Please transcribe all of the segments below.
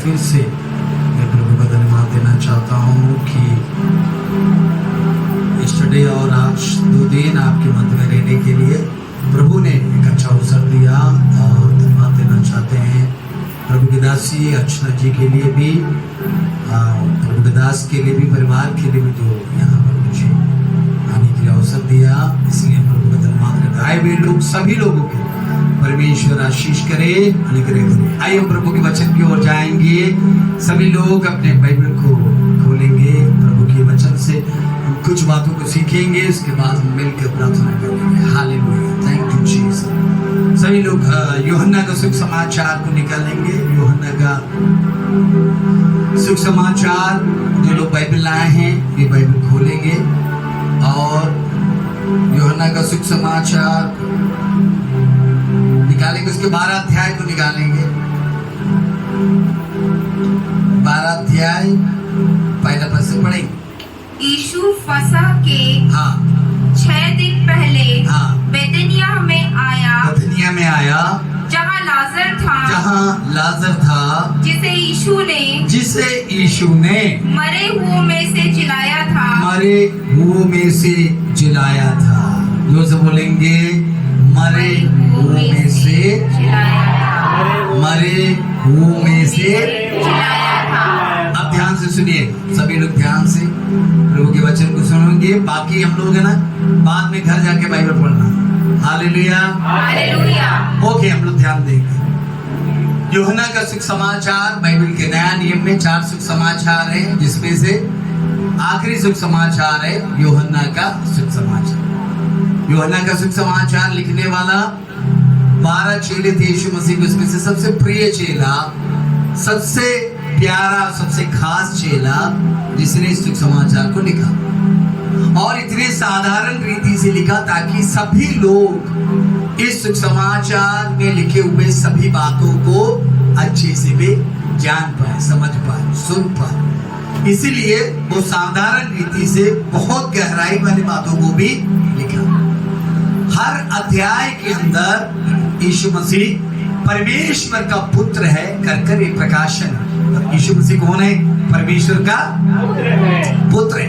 फिर से मैं प्रभु का धन्यवाद देना चाहता हूँ कि यस्टरडे और आज 2 दिन आपके मध्य में रहने के लिए प्रभु ने एक अच्छा अवसर दिया और धन्यवाद देना चाहते हैं प्रभु के दासी अर्चना जी के लिए भी, प्रभु के दास के लिए भी, परिवार के लिए भी, जो यहाँ पर मुझे आने के लिए अवसर दिया, इसलिए प्रभु का धन्यवाद करते। आए हुए लोग सभी लोगों को परमेश्वर आशीष करे, अनुग्रह करे। आइए हम प्रभु के वचन की ओर जाएंगे। सभी लोग अपने बाइबल को खोलेंगे, प्रभु के वचन से हम कुछ बातों को सीखेंगे, उसके बाद हम मिलकर प्रार्थना करेंगे। Hallelujah, thank you Jesus. सभी लोग यूहन्ना का सुख समाचार को निकालेंगे। यूहन्ना का सुख समाचार, जो लोग बाइबल लाए हैं वे बाइबल खोलेंगे और यूहन्ना का सुख समाचार निकालेंगे। उसके 12 अध्याय को निकालेंगे। 12 अध्याय पहला पद से पढ़ेंगे। यीशु फसह के 6 दिन पहले बेतनिया में आया, जहाँ लाजर था, जिसे यीशु ने मरे हुओं में से जिलाया था। जो से बोलेंगे, मरे हुओं में से जिलाया था। अब ध्यान से सुनिए, सभी लोग ध्यान से प्रभु के वचन को सुनेंगे। बाकी हम लोग है ना, बाद में घर जाके बाइबल पढ़ना। Hallelujah, hallelujah. ओके, हम लोग ध्यान देंगे। यूहन्ना का सुख समाचार, बाइबल के नया नियम में 4 सुख समाचार है, जिसमें से आखिरी सुख समाचार है यूहन्ना का सुख समाचार। यूहन्ना का सुख समाचार लिखने वाला 12 चेले थे यीशु मसीह के, उसमें से सबसे प्रिय चेला, सबसे प्यारा, सबसे खास चेला जिसने इस सुख समाचार को लिखा, और इतने साधारण रीति से लिखा ताकि सभी लोग इस सुख समाचार में लिखे हुए सभी बातों को अच्छे से भी जान पाए, समझ पाए, सुन पाए। इसीलिए वो साधारण रीति से बहुत गहराई वाली बातों को भी लिखा। हर अध्याय के अंदर यीशु मसीह परमेश्वर का पुत्र है कर एक प्रकाशन। यीशु मसीह कौन है? परमेश्वर का पुत्र है।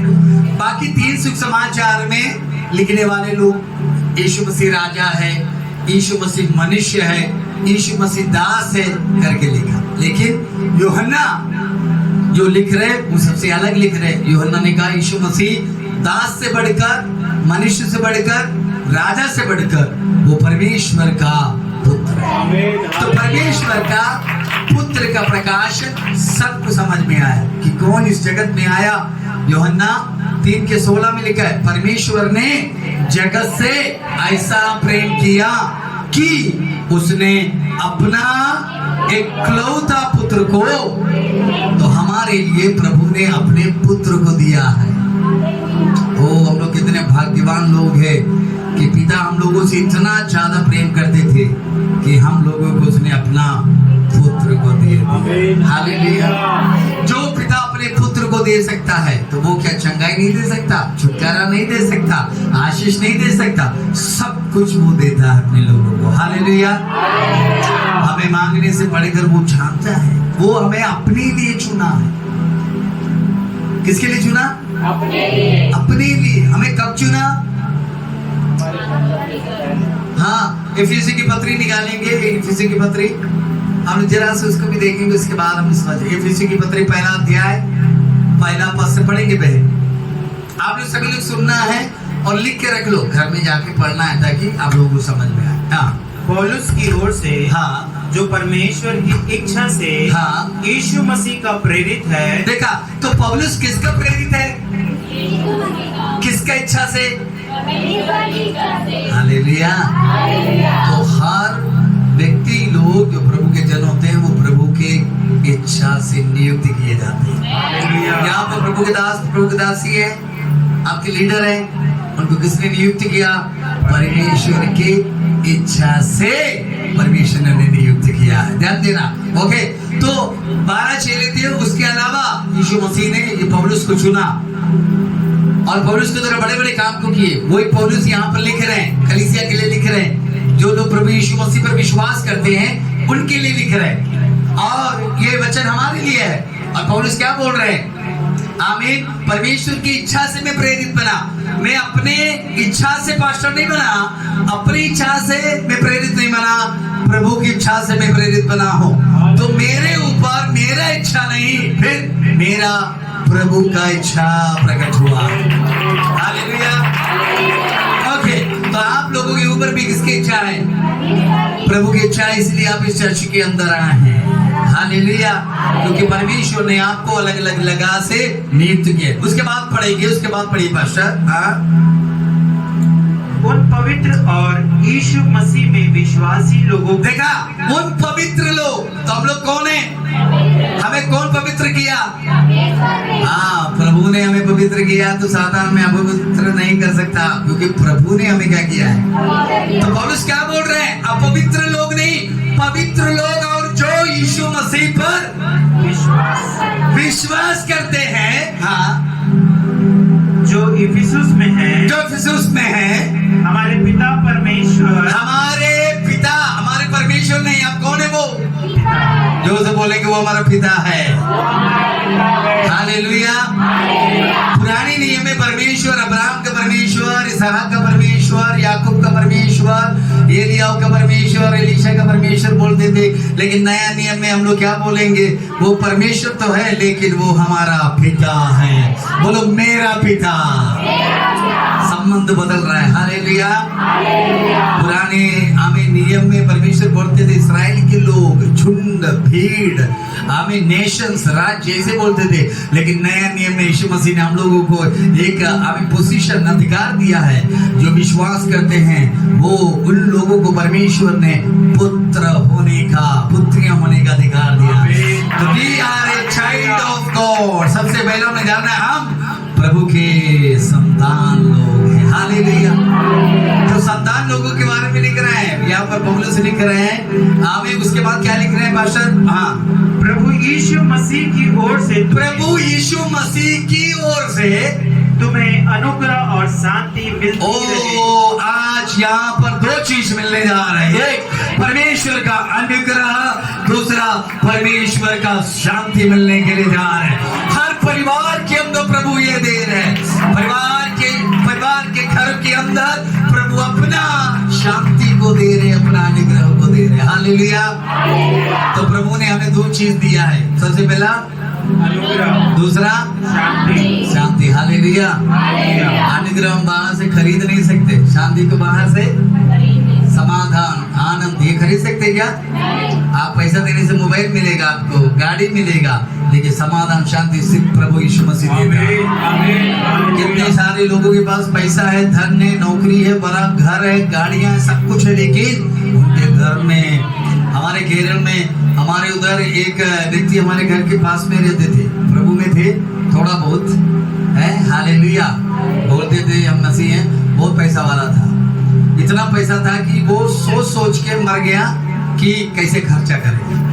बाकी 3 सुख समाचार में लिखने वाले लोग, यीशु मसीह राजा है, यीशु मसीह मनुष्य है, यीशु मसीह दास है करके लिखा। लेकिन यूहन्ना जो लिख रहे वो सबसे अलग लिख रहे। यूहन्ना ने कहा यीशु मसीह दास से बढ़कर, मनुष्य से बढ़कर, राजा से बढ़कर वो परमेश्वर का पुत्र है। तो परमेश्वर का पुत्र का प्रकाशन सबको समझ में आया कि कौन इस जगत में आया। यूहन्ना 3:16 में लिखा है, परमेश्वर ने जगत से ऐसा प्रेम किया कि उसने अपना एकलौता पुत्र को, तो हमारे लिए प्रभु ने अपने पुत्र को दिया है। ओ, हम लोग कितने भाग्यवान लोग हैं कि पिता हम लोगों से इतना ज्यादा प्रेम करते थे कि हम लोगों को उसने अपना पुत्र को दे दिया। हालेलुया। जो पिता अपने पुत्र को दे सकता है तो वो क्या चंगाई नहीं दे सकता, छुटकारा नहीं दे सकता, आशीष नहीं दे सकता? सब कुछ वो देता है अपने लोगों को। हालेलुया। हमें मांगने से बढ़कर वो जानता है, वो हमें अपने लिए चुना है। किसके लिए चुना? अपने लिए। हमें कब चुना? हाँ, एफिसी की पत्री निकालेंगे। एफिसी की पत्री हम जरा से उसको भी देखेंगे, उसके बाद हम समझ। एफिसी की पत्री 1 अध्याय 1 पद से पढ़ेंगे। बहन आप लोग सभी लोग सुनना है और लिख के रख लो, घर में जाके पढ़ना है ताकि आप लोगों को समझ में आए। हाँ, पौलुस की ओर से, जो परमेश्वर की इच्छा से यीशु मसीह का प्रेरित है। देखा, तो पौलुस किसका प्रेरित है? किसका इच्छा से? हालेलुया। तो हर व्यक्ति लोग जो प्रभु के जन होते हैं वो प्रभु के इच्छा से नियुक्त किए जाते हैं। यहाँ पर प्रभु के दास, प्रभु के दासी है, आपके लीडर है, उनको किसने नियुक्त किया? परमेश्वर की इच्छा से परमेश्वर ने नियुक्त किया है। ध्यान देना। ओके, तो 12 चेले थे, उसके अलावा यीशु मसीह ने ये पौलुस को चुना और पौलुस के द्वारा बड़े बड़े काम को किए। वही पौलुस यहाँ पर लिख रहे हैं, कलीसिया के लिए लिख रहे हैं। जो लोग प्रभु यीशु मसीह पर विश्वास करते हैं उनके लिए लिख रहे हैं। और ये वचन हमारे लिए है। और पौलुस क्या बोल रहे हैं? आमीन। परमेश्वर की इच्छा से मैं प्रेरित बना। मैं अपने इच्छा से पास्टर नहीं बना, अपनी इच्छा से मैं प्रेरित नहीं बना, प्रभु की इच्छा से मैं प्रेरित बना हूँ। तो मेरे ऊपर मेरा इच्छा नहीं, फिर मेरा प्रभु का इच्छा प्रकट हुआ। हालेलुया। ओके, तो आप लोगों के ऊपर भी किसकी इच्छा है? प्रभु की इच्छा है, इसलिए आप इस चर्च के अंदर आए हैं। हालेलुया। क्योंकि परमेश्वर ने आपको अलग अलग लगा से नियुक्त किया। उसके बाद पढ़िए पास्टर। उन पवित्र और यीशु मसीह में विश्वासी लोगों देखा, उन पवित्र लोग। तो हम लोग कौन है? हमें कौन पवित्र किया? हाँ, प्रभु ने हमें पवित्र किया। तो सातान में अपवित्र नहीं कर सकता, क्योंकि प्रभु ने हमें क्या किया है। तो पौलुस क्या बोल रहे हैं? अपवित्र लोग नहीं, पवित्र लोग, और जो यीशु मसीह पर विश्वास करते हैं। हाँ, जो इफिसुस में है, हमारे पिता परमेश्वर, हमारे परमेश्वर नहीं, आप कौन है? वो जो से बोले कि वो हमारा पिता है। हालेलुया। पुराने नियम में परमेश्वर अब्राहम का परमेश्वर, इसहाक का परमेश्वर, याकूब का परमेश्वर, एलियाह का परमेश्वर, एलीशा का परमेश्वर बोलते थे। लेकिन नया नियम में हम लोग क्या बोलेंगे? वो परमेश्वर तो है, लेकिन वो हमारा पिता है। बोलो, मेरा पिता। संबंध बदल रहा है। हालेलुया। पुराने आमीन नियम में परमेश्वर बोलते थे इस्राएल के लोग, झुंड, भीड़, आमीन, नेशंस, राज्य ऐसे बोलते थे। लेकिन नया नियम में यीशु मसीह ने हम लोगों को एक आमीन पोजीशन, अधिकार दिया है। जो विश्वास करते हैं वो उन लोगों को परमेश्वर ने पुत्र होने का, पुत्रियां होने का अधिकार दिया। तो we are a child of God. सबसे पहले हमें जानना है हम प्रभु के संतान लोग हैं। हालेलुया। तो संतान लोगों के बारे में लिख रहे हैं यहाँ पर, पौलुस लिख रहे हैं। आमीन। उसके बाद क्या लिख रहे हैं पास्टर? हाँ, प्रभु यीशु मसीह की ओर से, प्रभु यीशु मसीह की ओर से तुम्हें अनुग्रह और शांति मिलती रहे। आज यहाँ पर दो चीज मिलने जा रहे हैं। एक परमेश्वर का अनुग्रह, दूसरा परमेश्वर का शांति मिलने के लिए जा रहे हैं। हर परिवार के अंदर प्रभु ये दे रहे हैं। परिवार के घर के अंदर प्रभु अपना शांति को दे रहे, अपना अनुग्रह को दे रहे। हालेलुया। तो प्रभु ने हमें दो चीज दिया है। सबसे पहला अनुग्रह, दूसरा शांति। हालेलुया। अनुग्रह हम बाहर से खरीद नहीं सकते, शांति को बाहर से, समाधान, आनंद, ये खरीद सकते क्या? आप पैसा देने से मोबाइल मिलेगा, आपको गाड़ी मिलेगा, लेकिन समाधान, शांति सिर्फ प्रभु यीशु मसीह देगा। कितने सारे लोगों के पास पैसा है, धन है, नौकरी है, बड़ा घर है, गाड़ियां है, सब कुछ है, लेकिन उनके घर में, हमारे केरल में, हमारे उधर एक व्यक्ति हमारे घर के पास में रहते थे, प्रभु में थे थोड़ा बहुत है। हालेलुया। बोलते थे हम मसीह हैं। बहुत पैसा वाला था, इतना पैसा था कि वो सोच सोच के मर गया कि कैसे खर्चा करे।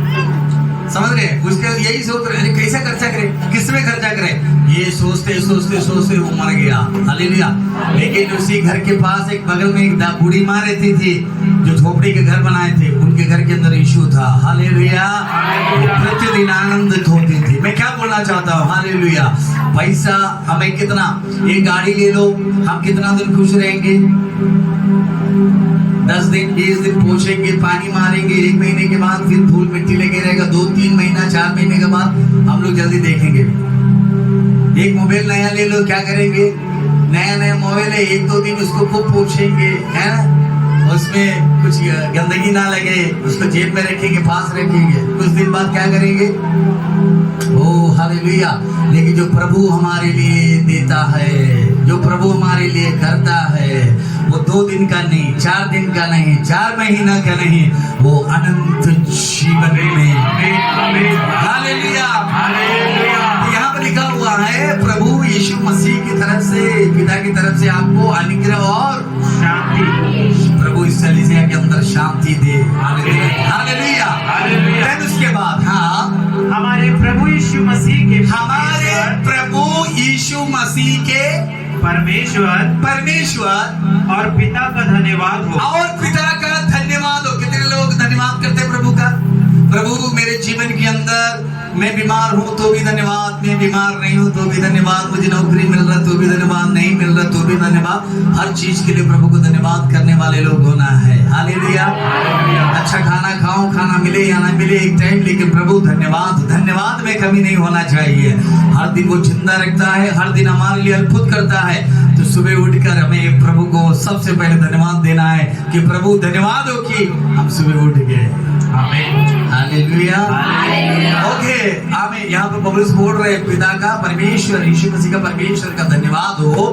समझ रहे? उसके यही सोच रहे, अरे कैसे खर्चा करे, किसमें खर्चा करे, ये सोचते सोचते सोचते वो मर गया। हालेलुया। लेकिन उसी घर के पास एक बगल में एक बूढ़ी माँ रहती थी, जो झोपड़ी के घर बनाए थे, उनके घर के अंदर यीशु था। हालेलुया। प्रतिदिन आनंदित होती थी। मैं क्या बोलना चाहता हूँ? हालेलुया। पैसा हमें कितना, एक गाड़ी ले लो, हम कितना दिन खुश रहेंगे? 10 दिन 20 दिन पोछेंगे, पानी मारेंगे, 1 महीने के बाद फिर धूल मिट्टी लगे रहेगा, 2-3 महीना 4 महीने के बाद हम लोग जल्दी देखेंगे। एक मोबाइल नया ले लो, क्या करेंगे? नया मोबाइल है, 1-2 दिन उसको खूब पोछेंगे, है ना, उसमें कुछ गंदगी ना लगे, उसको जेब में रखेंगे, पास रखेंगे, कुछ दिन बाद क्या करेंगे? ओ हालेलुया। लेकिन जो प्रभु हमारे लिए देता है, जो प्रभु हमारे लिए करता है, वो 2 दिन का नहीं, 4 दिन का नहीं, 4 महीना का नहीं, वो अनंत जीवन में। हालेलुया। यहाँ पर लिखा हुआ है प्रभु यीशु मसीह की तरफ से, पिता की तरफ से आपको अनुग्रह और शांति, प्रभु इस कलीसिया के अंदर शांति दे। हालेलुया। फिर उसके बाद हाँ, हमारे प्रभु यीशु मसीह के, हमारे प्रभु यीशु मसीह के परमेश्वर और पिता का धन्यवाद हो। और पिता का धन्यवाद हो। कितने लोग धन्यवाद करते हैं प्रभु का? प्रभु मेरे जीवन के अंदर मैं बीमार हूँ तो भी धन्यवाद, मैं बीमार नहीं हूँ तो भी धन्यवाद, मुझे नौकरी मिल रहा तो भी धन्यवाद, नहीं मिल रहा तो भी धन्यवाद। हर चीज के लिए प्रभु को धन्यवाद करने वाले लोग होना है। हालेलुया। अच्छा खाना खाओ, खाना मिले या ना मिले एक टाइम, लेकिन प्रभु धन्यवाद, धन्यवाद में कमी नहीं होना चाहिए। हर दिन वो जिंदा रखता है, हर दिन हमारे लिए अद्भुत करता है। तो सुबह उठकर हमें प्रभु को सबसे पहले धन्यवाद देना है कि प्रभु धन्यवाद हो कि हम सुबह उठ गए। हालेलुया। ओके, आमीन। यहाँ पर पौलुस बोल रहे हैं पिता का, परमेश्वर, यीशु मसीह का परमेश्वर का धन्यवाद हो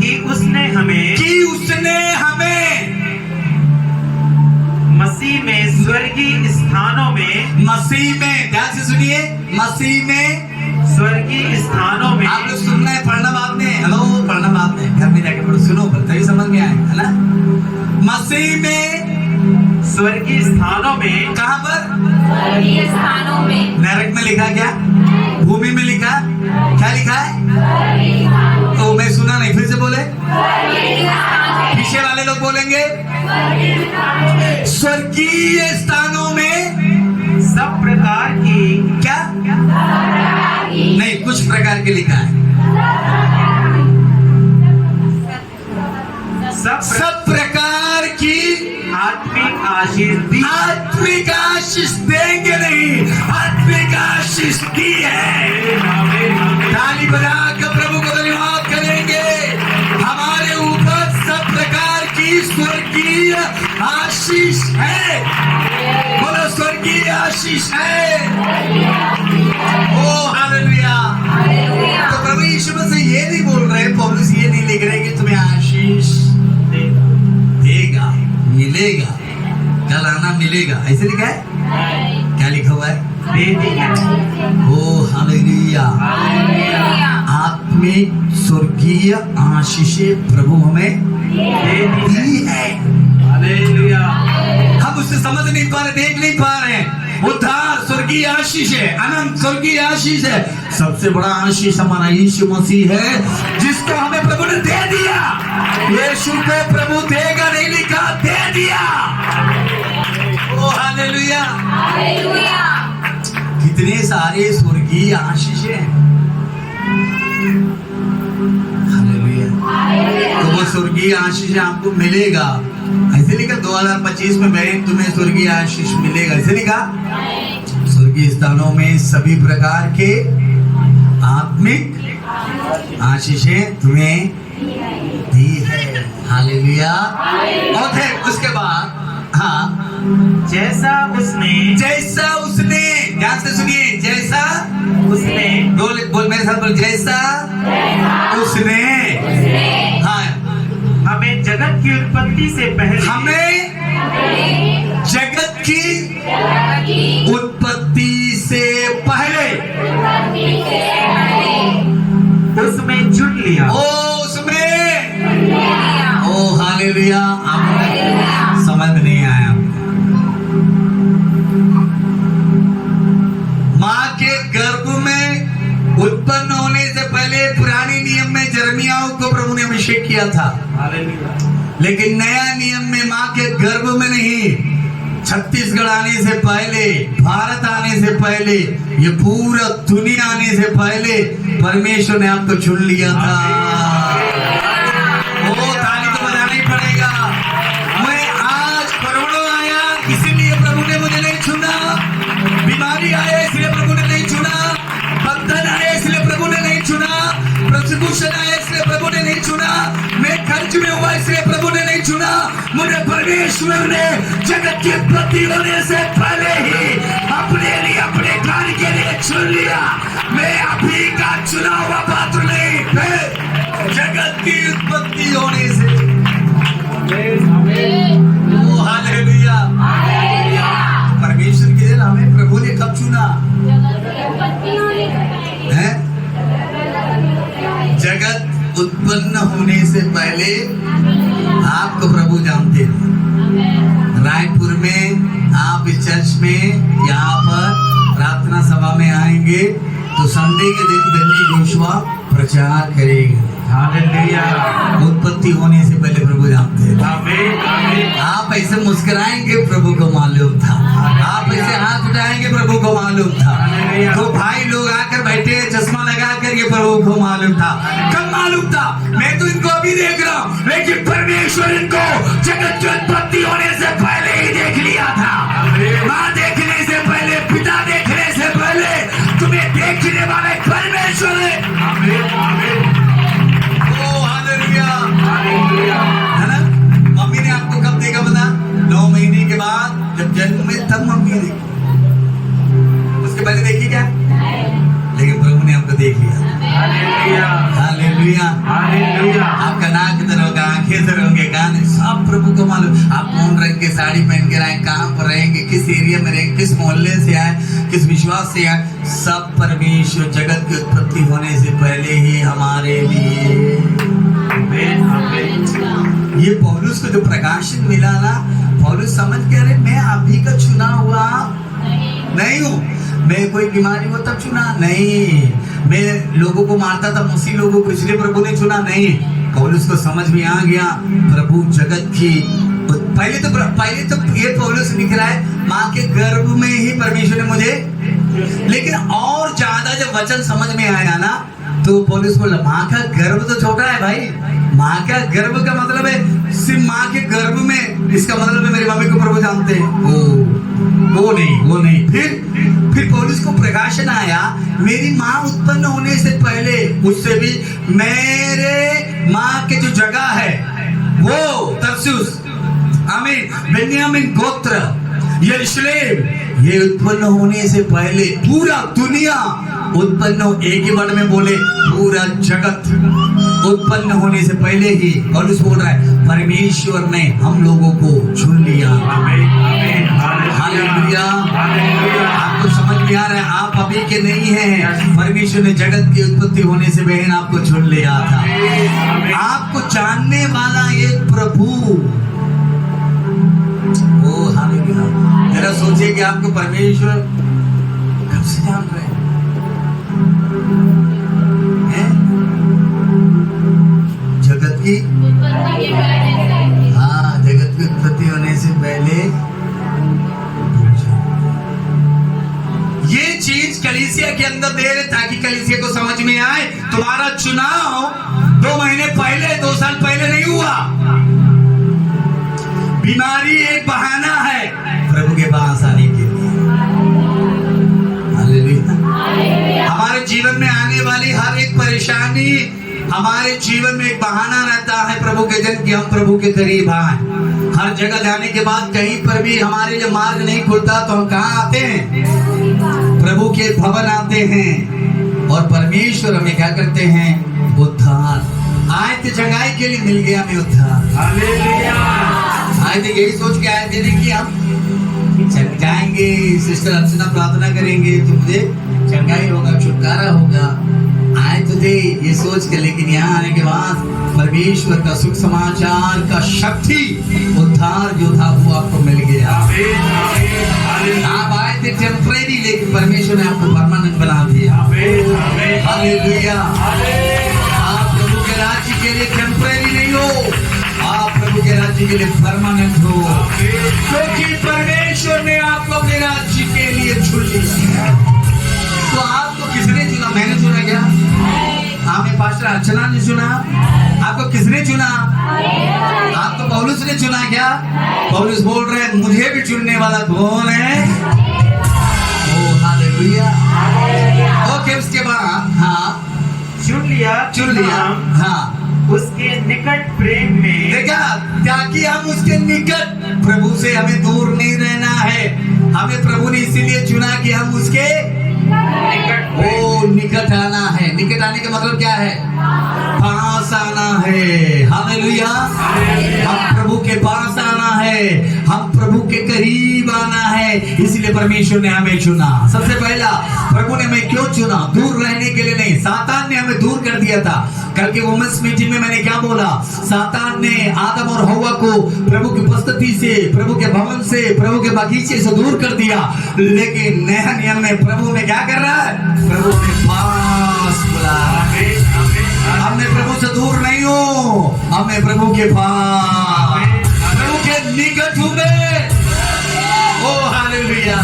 कि उसने हमें मसीह में स्वर्गीय स्थानों में, मसीह में, ध्यान से सुनिए, मसीह में स्वर्गीय स्थानों में। आप लोग सुनना है, पढ़ना बाद में, हेलो पढ़ना बाद में, घर में जाके पढ़ो, सुनो तभी समझ में आएगा, है ना। मसीह में स्वर्गीय स्थानों में। कहाँ पर? स्वर्गीय स्थानों में। नरक में लिखा क्या? भूमि में लिखा? क्या लिखा है? तो मैं सुना नहीं, फिर से बोले। पीछे वाले लोग बोलेंगे स्वर्गीय स्थानों में सब प्रकार की, क्या? नहीं, कुछ प्रकार के लिखा है। सब प्रकार की आत्मिक आशीष दी। आत्मिक आशीष देंगे नहीं, आत्मिक आशीष दी है। ताली बजाकर प्रभु को धन्यवाद करेंगे। हमारे ऊपर सब प्रकार की स्वर्गीय आशीष है। बोलो स्वर्गीय आशीष है। ओ हालेलुया। तो प्रभु यीशु मसीह ये नहीं बोल रहे, पौलुस ये नहीं लिख रहे कि तुम्हें आशीष देगा, मिलेगा, कल आना मिलेगा, ऐसे लिखा है? क्या लिखा हुआ है? ओ हालेलुया। आत्मिक स्वर्गीय आशीषें प्रभु हमें दी है। हालेलुया। हम उससे समझ नहीं पा रहे, देख नहीं पा रहे हैं। उद्धार स्वर्गीय आशीष है, अनंत स्वर्गीय आशीष है। सबसे बड़ा आशीष हमारा यीशु मसीह है, जिसको हमें प्रभु ने दे दिया। यीशु को प्रभु देगा नहीं लिखा, दे दिया। ओ हालेलुया। कितने सारे स्वर्गीय आशीष हैं। हालेलुया। तो वो स्वर्गीय आशीष आपको मिलेगा। ऐसे लिखा 2025 में बहन तुम्हें स्वर्गीय आशीष मिलेगा, ऐसे लिखा। स्वर्गीय स्थानों में सभी प्रकार के आत्मिक आशीषें तुम्हें दी है। हालेलुया। और फिर उसके बाद जैसा उसने, ध्यान से सुनिए, जैसा उसने, बोल मेरे साथ बोल, जैसा उसने, हाँ, हमें जगत की उत्पत्ति से पहले, हमें जगत की उत्पत्ति से पहले उसमें चुन लिया। ओ हालेलुया। आपको समझ में नहीं आया? माँ के गर्भ में उत्पन्न होने से पहले पुराने नियम में यिर्मयाह को प्रभु ने अभिषेक किया था। लेकिन नया नियम में माँ के गर्भ में नहीं, छत्तीसगढ़ आने से पहले, भारत आने से पहले, ये पूरा दुनिया आने से पहले परमेश्वर ने आपको चुन लिया था। वो ताली तो बजाना ही पड़ेगा। मैं आज कोरोना आया इसीलिए प्रभु ने मुझे नहीं चुना, बीमारी आया इसलिए प्रभु ने नहीं चुना, बंधन आया इसलिए प्रभु ने नहीं चुना, प्रोसिक्यूशन आया इसलिए प्रभु ने नहीं चुना, मैं खर्च में हुआ इसलिए प्रभु ने नहीं चुना। मुझे परमेश्वर ने जगत की उत्पत्ति होने से पहले ही अपने लिए, अपने कार्य के लिए चुन लिया। मैं अभी का चुना हुआ पात्र नहीं, जगत की उत्पत्ति होने से। ओ हालेलुया। परमेश्वर के दिन हमें प्रभु ने कब चुना है? जगत उत्पन्न होने से पहले आपको प्रभु जानते थे। रायपुर में आप इस चर्च में यहाँ पर प्रार्थना सभा में आएंगे तो संडे के दिन धनी जोशुआ प्रचार करेंगे। हालेलुया। उत्पत्ति होने से पहले प्रभु जानते हैं। आमीन आमीन आप ऐसे मुस्कुराएंगे प्रभु को मालूम था, आप ऐसे हाथ उठाएंगे प्रभु को मालूम था। तो भाई लोग आकर बैठे चश्मा लगा कर, ये प्रभु को मालूम था। कब मालूम था? मैं तो इनको अभी देख रहा हूँ, लेकिन परमेश्वर इनको जगत की उत्पत्ति होने से पहले ही देख लिया था। माँ देखने से पहले, पिता देखने से पहले तुम्हें देखने वाला परमेश्वर है। आमीन आमीन ओ हालेलुया, हालेलुया है ना? मम्मी ने आपको कब देखा पता? 9 महीने के बाद जब जन्म में, तब मम्मी ने देखी। उसके पहले देखी क्या? लेकिन प्रभु ने आपको देख लिया। Hallelujah hallelujah. हालेलुया आपका नाक इधर होगा, आंखें इधर होंगे, गाने सब प्रभु को मालूम। आप कौन रंग की साड़ी पहन के आए, कहाँ पर रहेंगे, किस एरिया में रहेंगे, किस मोहल्ले से आए, किस विश्वास से आए, सब परमेश्वर जगत की उत्पत्ति होने से पहले ही हमारे लिए। आमीन आमीन ये पौलुस को जो प्रकाशन मिला ना, पौलुस समझ के, अरे मैं अभी का चुना हुआ नहीं हूँ। मैं कोई बीमारी हो तब चुना नहीं, मैं लोगों को मारता था, मुसी लोगों को, इसलिए प्रभु ने चुना नहीं। पौलुस को समझ में आ गया प्रभु जगत की पहले तो ये पौलुस लिख रहा है माँ के गर्भ में ही परमेश्वर ने मुझे, लेकिन और ज्यादा जब वचन समझ में आया ना, तो पौलुस बोला माँ का गर्भ तो छोटा है भाई, माँ का गर्भ का मतलब है सिर्फ माँ के गर्भ में, इसका मतलब है मेरी मम्मी को प्रभु जानते हैं। वो नहीं। फिर पौलुस को प्रकाशन आया, मेरी माँ उत्पन्न होने से पहले, उससे भी मेरे माँ के जो जगह है वो तरसुस, आमीन, बेन्यामीन गोत्र, यरूशलेम, ये उत्पन्न होने से पहले पूरा दुनिया उत्पन्न हो, एक ही वर्ड में बोले, पूरा जगत उत्पन्न होने से पहले ही पौलुस बोल रहा है परमेश्वर ने हम लोगों को चुन लिया। आमीन आमीन हालेलुया। हालेलुया आपको समझ में आ रहा है, आप अभी के नहीं हैं, परमेश्वर ने जगत की उत्पत्ति होने से पहले आपको चुन लिया था। आपको जानने वाला एक प्रभु, ओ हालेलुया। जरा सोचिए कि आपको परमेश्वर कब से जान रहे हैं? जगत की, हाँ, जगत की उत्पत्ति होने से पहले। ये चीज कलीसिया के अंदर दे रहे ताकि कलीसिया को समझ में आए तुम्हारा चुनाव 2 महीने पहले, 2 साल पहले नहीं हुआ। बीमारी एक बहाना है प्रभु के पास आने के लिए। हालेलुया। हमारे जीवन में आने वाली हर एक परेशानी हमारे जीवन में एक बहाना रहता है प्रभु के जन की हम प्रभु के करीब आए। हर जगह जाने के बाद कहीं पर भी हमारे लिए मार्ग नहीं खुलता तो हम कहाँ आते हैं? प्रभु के भवन आते हैं और परमेश्वर हमें क्या करते हैं? उद्धार। आए थे चंगाई के लिए, मिल गया हमें उद्धार। हालेलुया आए थे यही सोच के आए थे कि हम जाएंगे, सिस्टर अर्चना प्रार्थना करेंगे तो मुझे चंगाई होगा, छुटकारा होगा। आए तो थे ये सोच के, लेकिन यहाँ आने के बाद परमेश्वर का सुख समाचार का शक्ति उद्धार जो था वो आपको मिल गया। आप आए थे टेम्परेरी, लेकिन परमेश्वर ने आपको परमानेंट बना दिया। हालेलुया। आप प्रभु के राज्य के लिए टेम्परेरी नहीं हो, आप प्रभु के राज्य के लिए परमानेंट हो, क्योंकि परमेश्वर ने आपको अपने राज्य के लिए चुन लिया। तो आपको किसने चुना? मैंने चुना क्या? हमें पास्टर अर्चना ने चुना? आपको किसने चुना? आपको पौलुस ने चुना क्या? पौलुस बोल रहे हैं मुझे भी चुनने वाला कौन है? ओ हालेलुया। ओके, उसके बाद हाँ, चुन लिया हाँ, उसके निकट प्रेम में। देखा, ताकि हम उसके निकट, प्रभु से हमें दूर नहीं रहना है। हमें प्रभु ने इसीलिए चुना कि हम उसके निकट आना है। निकट आने का मतलब क्या है? पास आना है। हालेलुया। हम प्रभु के पास आना है, हम प्रभु के करीब आना है, इसलिए परमेश्वर ने हमें चुना। सबसे पहला प्रभु ने हमें क्यों चुना? दूर रहने के लिए नहीं। सातान ने हमें दूर कर दिया था। कल के वुमेन्स मीटिंग में मैंने क्या बोला? सातान ने आदम और हव्वा को प्रभु की उपस्थिति से, प्रभु के भवन से, प्रभु के बगीचे से दूर कर दिया। लेकिन नया नियम में प्रभु में क्या कर रहा है? प्रभु के पास बुला। हमने प्रभु से दूर नहीं हो, हमें प्रभु के पास। निकट हूं मैं। ओ हालेलुया।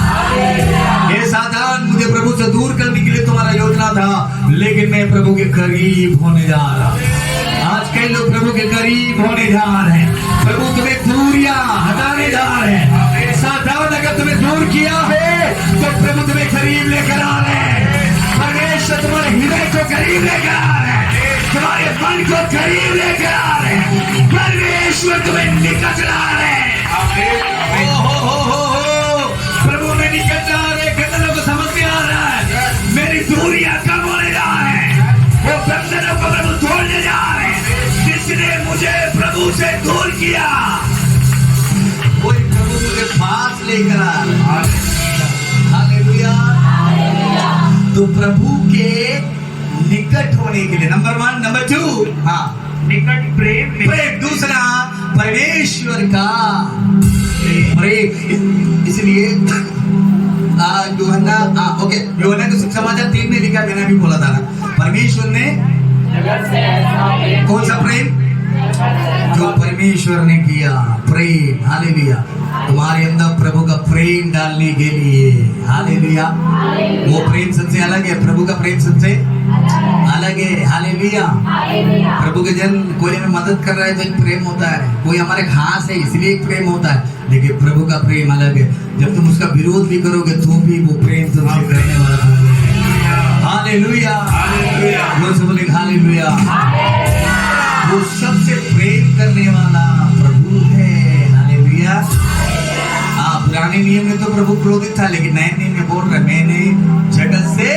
ये साधारण मुझे प्रभु से दूर करने के लिए तुम्हारा योजना था, लेकिन मैं प्रभु के करीब होने जा रहा हूं। आज कई लोग प्रभु के करीब होने जा रहे हैं। प्रभु तुम्हें दूरियां हटाने जा रहे हैं। साधारण अगर तुम्हें दूर किया है तो प्रभु तुम्हें करीब लेकर आ रहे हैं। परमेश्वर तुम्हारे हृदय को करीब लेकर आ रहे हैं, तुम्हारे मन को करीब लेकर आ रहे हैं। परमेश्वर तुम्हें निकट ला रहे हैं। हो प्रभु में निकट ला रहे हैं। कितने लोगों को समझ में आ रहा है मेरी दूरियां कम होने जा रहे हैं। वो बंधनों को प्रभु तोड़ने जा रहे हैं। जिसने मुझे प्रभु से दूर किया वही प्रभु मुझे पास लेकर आ रहा है। हालेलुया। तो प्रभु के निकट होने के लिए नंबर 1, नंबर 2, हाँ, निकट प्रेम में। प्रेम। दूसरा परमेश्वर का प्रेम। इसलिए यूहन्ना के समाचार 3 में लिखा, मैंने अभी बोला था ना, परमेश्वर ने जगत से ऐसा प्रेम कौन सा प्रेम जो परमेश्वर ने किया, प्रेम। हालेलुया। तुम्हारे अंदर प्रभु का प्रेम डालने के लिए, हालेलुया, वो प्रेम सबसे अलग है। प्रभु का प्रेम सबसे अलग है। हालेलुया। प्रभु के जन कोई हमें मदद कर रहा है तो एक प्रेम होता है, कोई हमारे खास है इसलिए एक प्रेम होता है, लेकिन प्रभु का प्रेम अलग है। जब तुम उसका विरोध भी करोगे तो भी वो प्रेम तुमसे करने वाला है। हालेलुया। वो सब बोले हालेलुया। वो सबसे प्रेम करने वाला प्रभु है। हालेलुया। पुराने नियम में तो प्रभु क्रोधित था, लेकिन नए नियम में बोल रहे मैंने जगत से,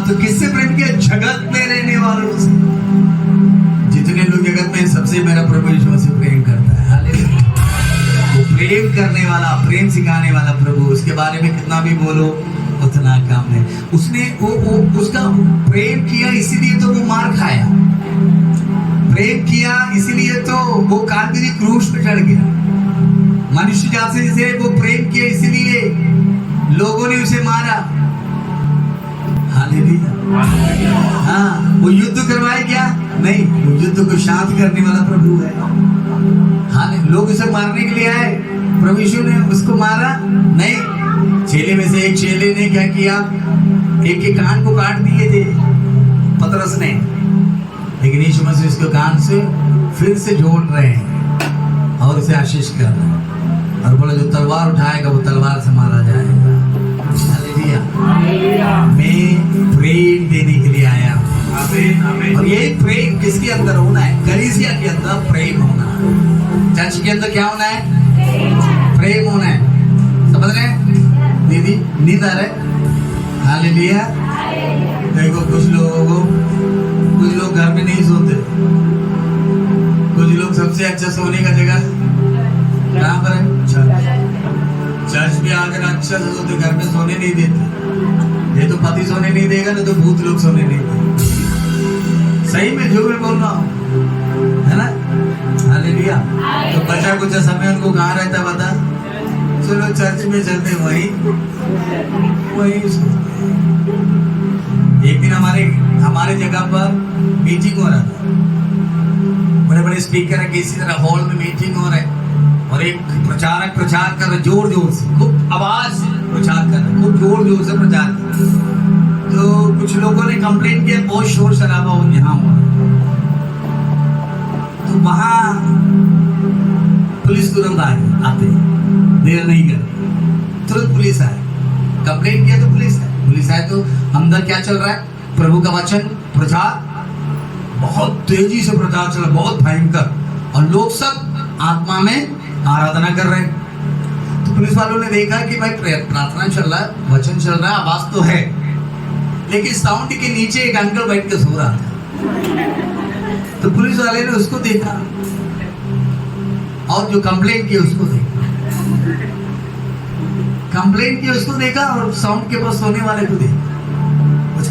तो किससे प्रेम किया? जगत में रहने वालों से। जितने लोग जगत में, सबसे मेरा प्रभु यीशु से प्रेम करता है। हालेलुया। वो प्रेम करने वाला, प्रेम सिखाने वाला प्रभु, उसके बारे में कितना भी बोलो उतना कम है। उसने वो उसका प्रेम किया इसीलिए तो वो मार खाया, प्रेम किया इसीलिए तो वो कालवरी क्रूस पे चढ़ गया। मनुष्य जाति से वो प्रेम किया इसीलिए लोगों ने उसे मारा। हालेलुया। हाँ, वो युद्ध करवाए क्या? नहीं, वो युद्ध को शांत करने वाला प्रभु है। हाँ, लोग उसे मारने के लिए आए, प्रभु यीशु ने उसको मारा नहीं। चेले में से एक चेले ने क्या किया, एक के कान को काट दिए थे पतरस ने, लेकिन यीशु मसीह उसके कान से फिर से जोड़ रहे हैं और उसे आशीष कर रहे हैं और बोला जो तलवार उठाएगा वो तलवार से मारा जाएगा। हालेलुया। मैं प्रेम देने के लिए आया हूँ, और यही प्रेम किसके अंदर होना है? कलीसिया के अंदर प्रेम होना है। चर्च के अंदर क्या होना है? प्रेम होना है। समझ रहे हैं दीदी? नींद आ रहा है? हालेलुया। देखो कुछ लोग घर में नहीं सोते, कुछ लोग सबसे अच्छा सोने का जगह कहाँ पर है? चर्च में आकर अच्छा से सोते, घर में सोने नहीं देते। ये तो पति सोने नहीं देगा ना, तो भूत लोग सोने नहीं देते। सही में जो मैं बोल रहा हूँ, है ना? हालेलुया। तो बचा कुछ समय उनको कहाँ रहता पता? चलो चर्च में चलते वही एक दिन हमारे जगह पर मीटिंग हो रहा था। बड़े बड़े स्पीकर है, किसी तरह हॉल में मीटिंग हो रहा है और एक प्रचारक प्रचार कर रहे, जोर जोर से, खूब आवाज से प्रचार कर रहे, खूब जोर जोर से प्रचार कर रहे। तो कुछ लोगों ने कंप्लेन किया बहुत शोर शराबा हो यहाँ हो रहा। तो वहां पुलिस तुरंत आते, देर नहीं कर, तुरंत पुलिस आए। कंप्लेन किया तो पुलिस आए तो अंदर क्या चल रहा है? प्रभु का वचन प्रचार बहुत तेजी से प्रचार चल रहा, बहुत भयंकर, और लोग सब आत्मा में आराधना कर रहे हैं। तो पुलिस वालों ने देखा कि भाई प्रार्थना चल रहा है, वचन चल रहा है, आवाज तो है, लेकिन साउंड के नीचे एक अंकल बैठ के सो रहा था। तो पुलिस वाले ने उसको देखा और जो कंप्लेन किया उसको देखा और साउंड के पास सोने वाले को देखा।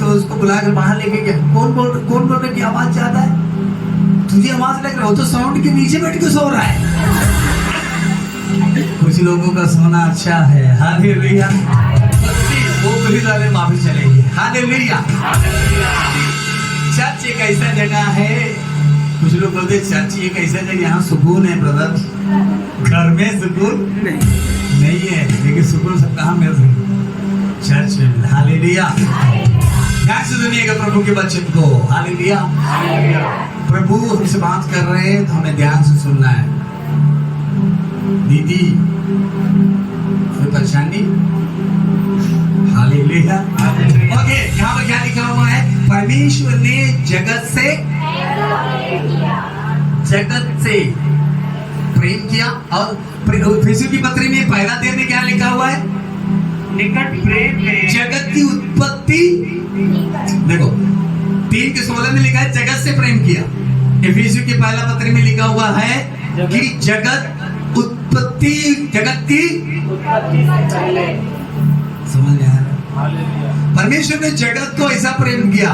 उसको बुलाकर बाहर लेके गया। कौन बोल रहे की आवाज ज्यादा है? तुझे आवाज लग रहा हो तो साउंड के नीचे बैठ के सो रहा है। कुछ लोगों का सोना अच्छा है। हालेलुया। वो पुलिस वाले माफी चले गए। हालेलुया। चर्च एक ऐसा जगह है कुछ लोग बोलते चाची ये कैसे जगह यहाँ सुकून है ब्रदर, घर में सुकून नहीं है, लेकिन सुकून सब कहाँ मिल रही है? चर्च में। हालेलुया। ध्यान से सुनिएगा प्रभु के वचन को। हालेलुया। प्रभु हमसे बात कर रहे हैं तो हमें ध्यान से सुनना है। दीदी कोई परेशानी? हालेलुया। ओके, यहाँ पर क्या लिखा हुआ है? परमेश्वर ने जगत से प्रेम किया। और फिलिप्पियों की पत्री में पहला अध्याय में क्या लिखा हुआ है? निकट प्रेम में जगत की उत्पत्ति, देखो 3:16 में लिखा है जगत से प्रेम किया। फिलिप्पियों की पहला पत्री में लिखा हुआ है कि जगत उत्पत्ति, जगत की उत्पत्ति से पहले। समझ में आ रहा है? परमेश्वर ने जगत को ऐसा प्रेम किया,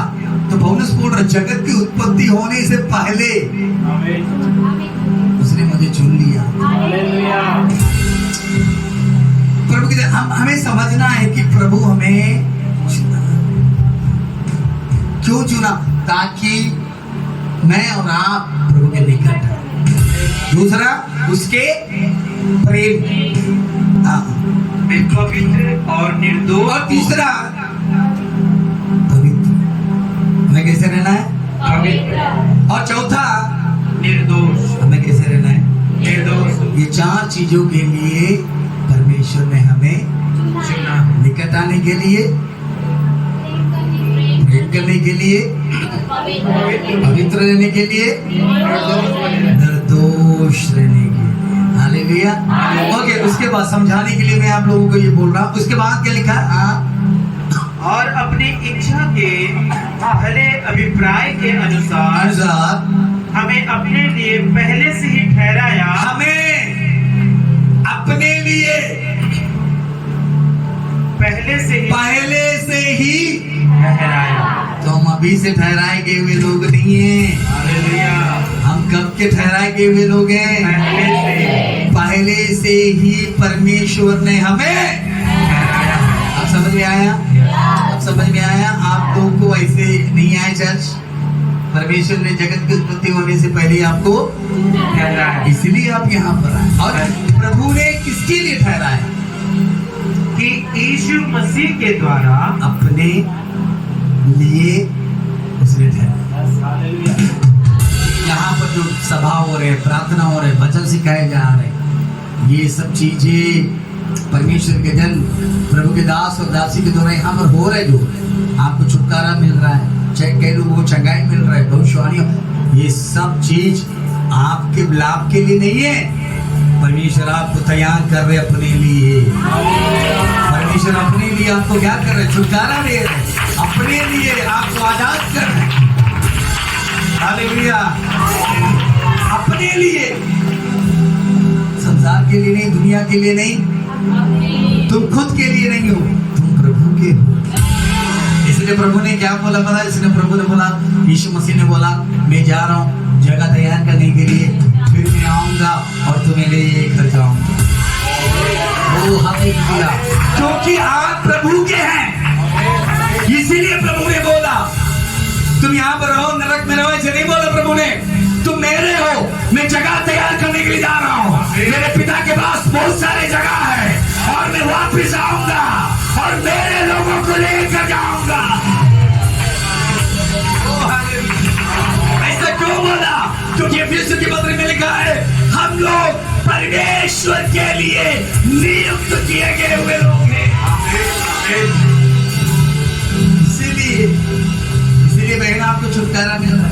तो पौलुस बोल रहा जगत की उत्पत्ति होने से पहले उसने मुझे चुन लिया। हालेलुया। प्रभु की हमें समझना है कि प्रभु हमें चुना। क्यों चुना? ताकि मैं और आप प्रभु के निकट हैं। दूसरा उसके प्रेम, में पवित्र और निर्दोष। और तीसरा पवित्र, हमें कैसे रहना है? पवित्र और चौथा निर्दोष। हमें कैसे रहना है? निर्दोष। ये 4 चीजों के लिए परमेश्वर ने हमें चुना। निकट आने के लिए, प्रेम करने के लिए, पवित्र रहने के लिए, निर्दोष रहने के लिए। हालेलुया। ओके, उसके बाद समझाने के लिए मैं आप लोगों को ये बोल रहा हूँ। उसके बाद क्या लिखा है? और अपनी इच्छा के भले अभिप्राय के अनुसार हमें अपने लिए पहले से ही ठहराया। हमें अपने लिए पहले से ही ठहराया। तो हम अभी से ठहराए गए हुए लोग नहीं हैं। हालेलुया। हम कब के ठहराए गए हुए लोग हैं? पहले से ही परमेश्वर ने हमें ठहराया। अब समझ में आया? अब समझ में आया? आप लोगों को ऐसे नहीं आए चर्च? परमेश्वर ने जगत की उत्पत्ति होने से पहले आपको ठहराया, इसलिए आप यहाँ पर आए। और प्रभु ने किसके लिए ठहराया? कि यीशु मसीह के द्वारा अपने लिए उसने ठहराया। यहाँ पर जो सभा हो रहे, प्रार्थना हो रहे, वचन सिखाए जा रहे, ये सब चीजें परमेश्वर के जन, प्रभु के दास और दासी के द्वारा यहाँ पर हो रहे। जो आपको छुटकारा मिल रहा है, चाहे कई लोगों को चंगाई मिल रहा है, भविष्यवाणी, ये सब चीज आपके लाभ के लिए नहीं है। परमेश्वर आपको तैयार कर रहे अपने लिए। परमेश्वर अपने लिए आपको क्या कर रहे? छुटकारा दे रहे, अपने लिए आपको आजाद कर रहे। हालेलुया। अपने लिए, संसार के लिए नहीं, दुनिया के लिए नहीं, तुम खुद के लिए नहीं हो, तुम प्रभु के हो। इसलिए प्रभु ने क्या बोला पता? इसलिए प्रभु ने बोला, यीशु मसीह ने बोला, मैं जा रहा हूँ जगह तैयार करने के लिए, फिर मैं आऊंगा और तुम्हें ले घर जाऊंगा। वो हालेलुया। क्योंकि आप प्रभु के हैं, इसीलिए प्रभु ने बोला तुम यहाँ पर रहो, नरक में रहो। ऐसे नहीं बोला प्रभु ने, तुम मेरे हो, मैं जगह तैयार करने के लिए जा रहा हूँ। मेरे पिता के पास बहुत सारे जगह है और मैं वापिस आऊंगा और मेरे लोगों को लेकर जाऊंगा। ऐसा क्यों बोला? क्योंकि यीशु की पत्री में लिखा है हम लोग परमेश्वर के लिए नियुक्त किए गए हुए लोग हैं। इसीलिए बहन आपको छुटकारा मिला,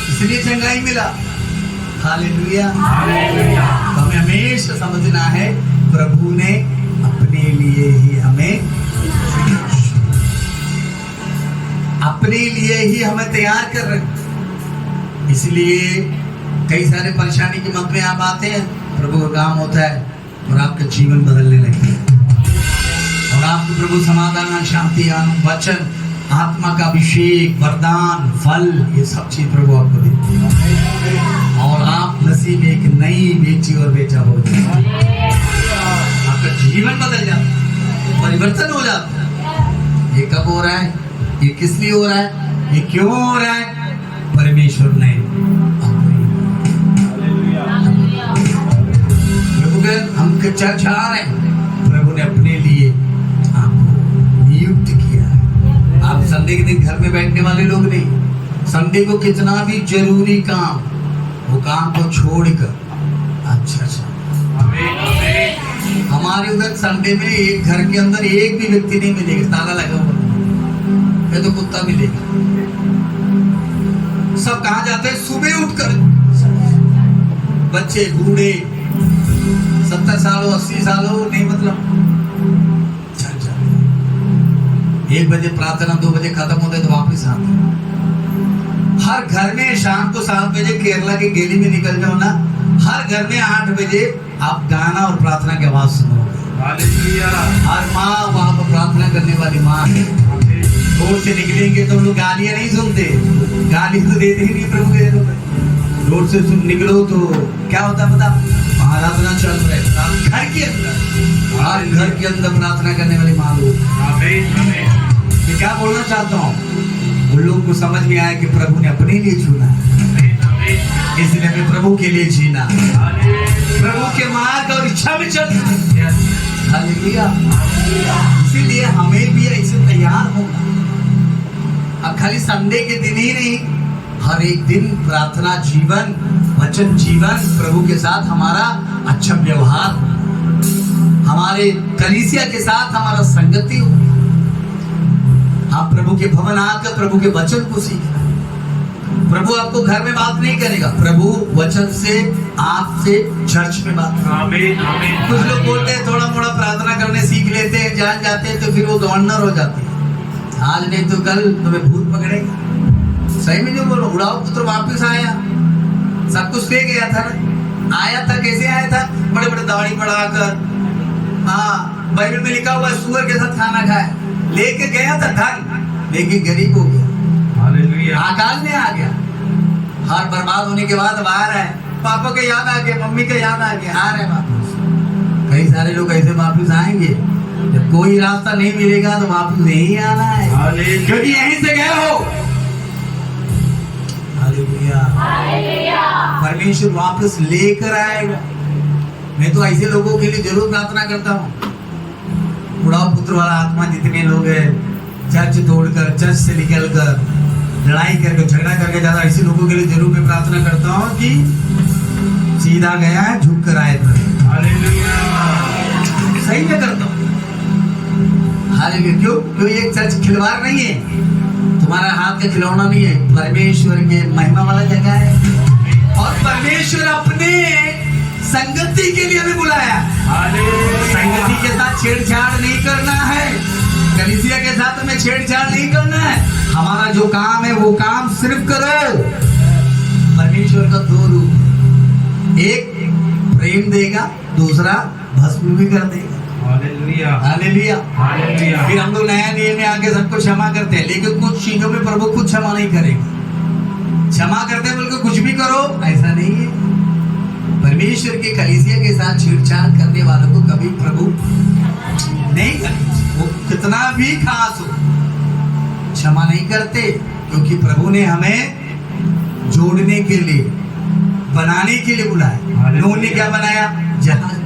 इसलिए चंगाई मिला। हालेलुया। तो हमें हमेशा समझना है प्रभु ने अपने लिए ही हमें, अपने लिए ही हमें तैयार कर रहे। इसलिए कई सारे परेशानी के मत में आप आते हैं, प्रभु का काम होता है और आपका जीवन बदलने लगता है और आपको प्रभु समाधान, शांति, आनंद, वचन, आत्मा का अभिषेक, वरदान, फल, ये सब चीज प्रभु आपको देते हैं और आप नसीब एक नई बेटी और बेटा हो जाए। आपका जीवन बदल जाता है, परिवर्तन हो जाता है। ये कब हो रहा है? ये किस लिए हो रहा है? ये क्यों हो रहा है? परमेश्वर ने अपनी प्रभु के हम के चर्च आ रहे हैं, प्रभु ने अपने लिए आपको नियुक्त किया है। आप संडे के दिन घर में बैठने वाले लोग नहीं, संडे को कितना भी जरूरी काम, वो काम को छोड़कर अच्छा हमारे उधर संडे में एक घर के अंदर एक भी व्यक्ति नहीं मिलेगा, ताला लगा हुआ है तो कुत्ता मिलेगा। सब कहाँ जाते हैं? सुबह उठकर, बच्चे बूढ़े 70 साल हो 80 साल हो नहीं, मतलब चल जाते। 1 बजे प्रार्थना 2 बजे खत्म होते तो वापस आते। हर घर में शाम को 7 बजे केरला की गली में निकल जाओ ना, हर घर में 8 बजे आप गाना और प्रार्थना की आवाज सुनोगे। हालेलुया। हर माँ वहां पर प्रार्थना करने वाली माँ है। रोड से निकलेंगे तो लोग गालियां नहीं सुनते, गाली तो देते ही नहीं प्रभु के लोग। रोड से सुन निकलो तो क्या होता पता, आराधना चल रहा है घर के अंदर, हर घर के अंदर प्रार्थना करने वाली माँ लोग। मैं क्या बोलना चाहता हूँ, उन लोगों को समझ में आया कि प्रभु ने अपने लिए चुना है, इसलिए हमें प्रभु के लिए जीना, प्रभु के मार्ग और इच्छा में चलना। हालेलुया। इसीलिए हमें भी ऐसे तैयार होना। अब खाली संडे के दिन ही नहीं, हर एक दिन प्रार्थना जीवन, वचन जीवन, प्रभु के साथ हमारा अच्छा व्यवहार, हमारे कलीसिया के साथ हमारा संगति हो। आप प्रभु के भवन आकर प्रभु के वचन को सीखना। प्रभु आपको घर में बात नहीं करेगा, प्रभु वचन से आपसे चर्च में बात करेगा। कुछ लोग बोलते हैं थोड़ा मोड़ा प्रार्थना करने सीख लेते हैं, जान जाते हैं तो फिर वो गवर्नर हो जाते हैं। आज नहीं तो कल तुम्हें भूत पकड़ेगा। सही में जो बोलो, उड़ाओ पुत्र वापस आया, सब कुछ ले गया था ना। आया था, कैसे आया था? बड़े बड़े दाढ़ी बढ़ाकर, हाँ बाइबल में लिखा हुआ सुअर के साथ खाना खाया, लेके गया था धन, लेकिन गरीब हो गया, आकाश में आ गया। हर बर्बाद होने के बाद अब आ रहा है, पापा के याद आ गया, मम्मी के याद आ गया, आ रहे वापस। कई सारे लोग ऐसे वापस आएंगे, जब कोई रास्ता नहीं मिलेगा तो वापस नहीं आना है, क्योंकि यहीं से गए हो। हालेलुया। परमेश्वर वापस लेकर आएगा। मैं तो ऐसे लोगों के लिए जरूर प्रार्थना करता हूँ। उड़ाओ पुत्र वाला आत्मा जितने लोग हैं, चर्च तोड़कर, चर्च से निकलकर, लड़ाई करके, झगड़ा करके जाता, ऐसे लोगों के लिए जरूर मैं प्रार्थना करता हूँ कि सीधा गया है, झुक कर आए। सही में करता हूँ। हालेलुया। क्यों? क्यों? ये चर्च खिलवाड़ नहीं है, तुम्हारा हाथ का खिलौना नहीं है, परमेश्वर के महिमा वाला जगह है। और परमेश्वर अपने संगति के लिए हमें बुलाया। संगति के साथ छेड़छाड़ नहीं करना है, कलीसिया के साथ हमें छेड़छाड़ नहीं करना है। हमारा जो काम है वो काम सिर्फ करो। परमेश्वर का 2 रूप, एक प्रेम देगा, दूसरा भस्म भी कर देगा। हालेलुया। हालेलुया। फिर हम लोग नया नियम में आके सबको क्षमा करते हैं, लेकिन कुछ चीजों में प्रभु कुछ क्षमा नहीं करेगा। क्षमा करते बोल के कुछ भी करो, ऐसा नहीं है। परमेश्वर के कलीसिया के साथ छेड़छाड़ करने वालों को कभी प्रभु नहीं करते, वो कितना भी खास हो, क्षमा नहीं करते, क्योंकि प्रभु ने हमें जोड़ने के लिए, बनाने के लिए बुलाया। नूह ने क्या बनाया? जहाज बनाया।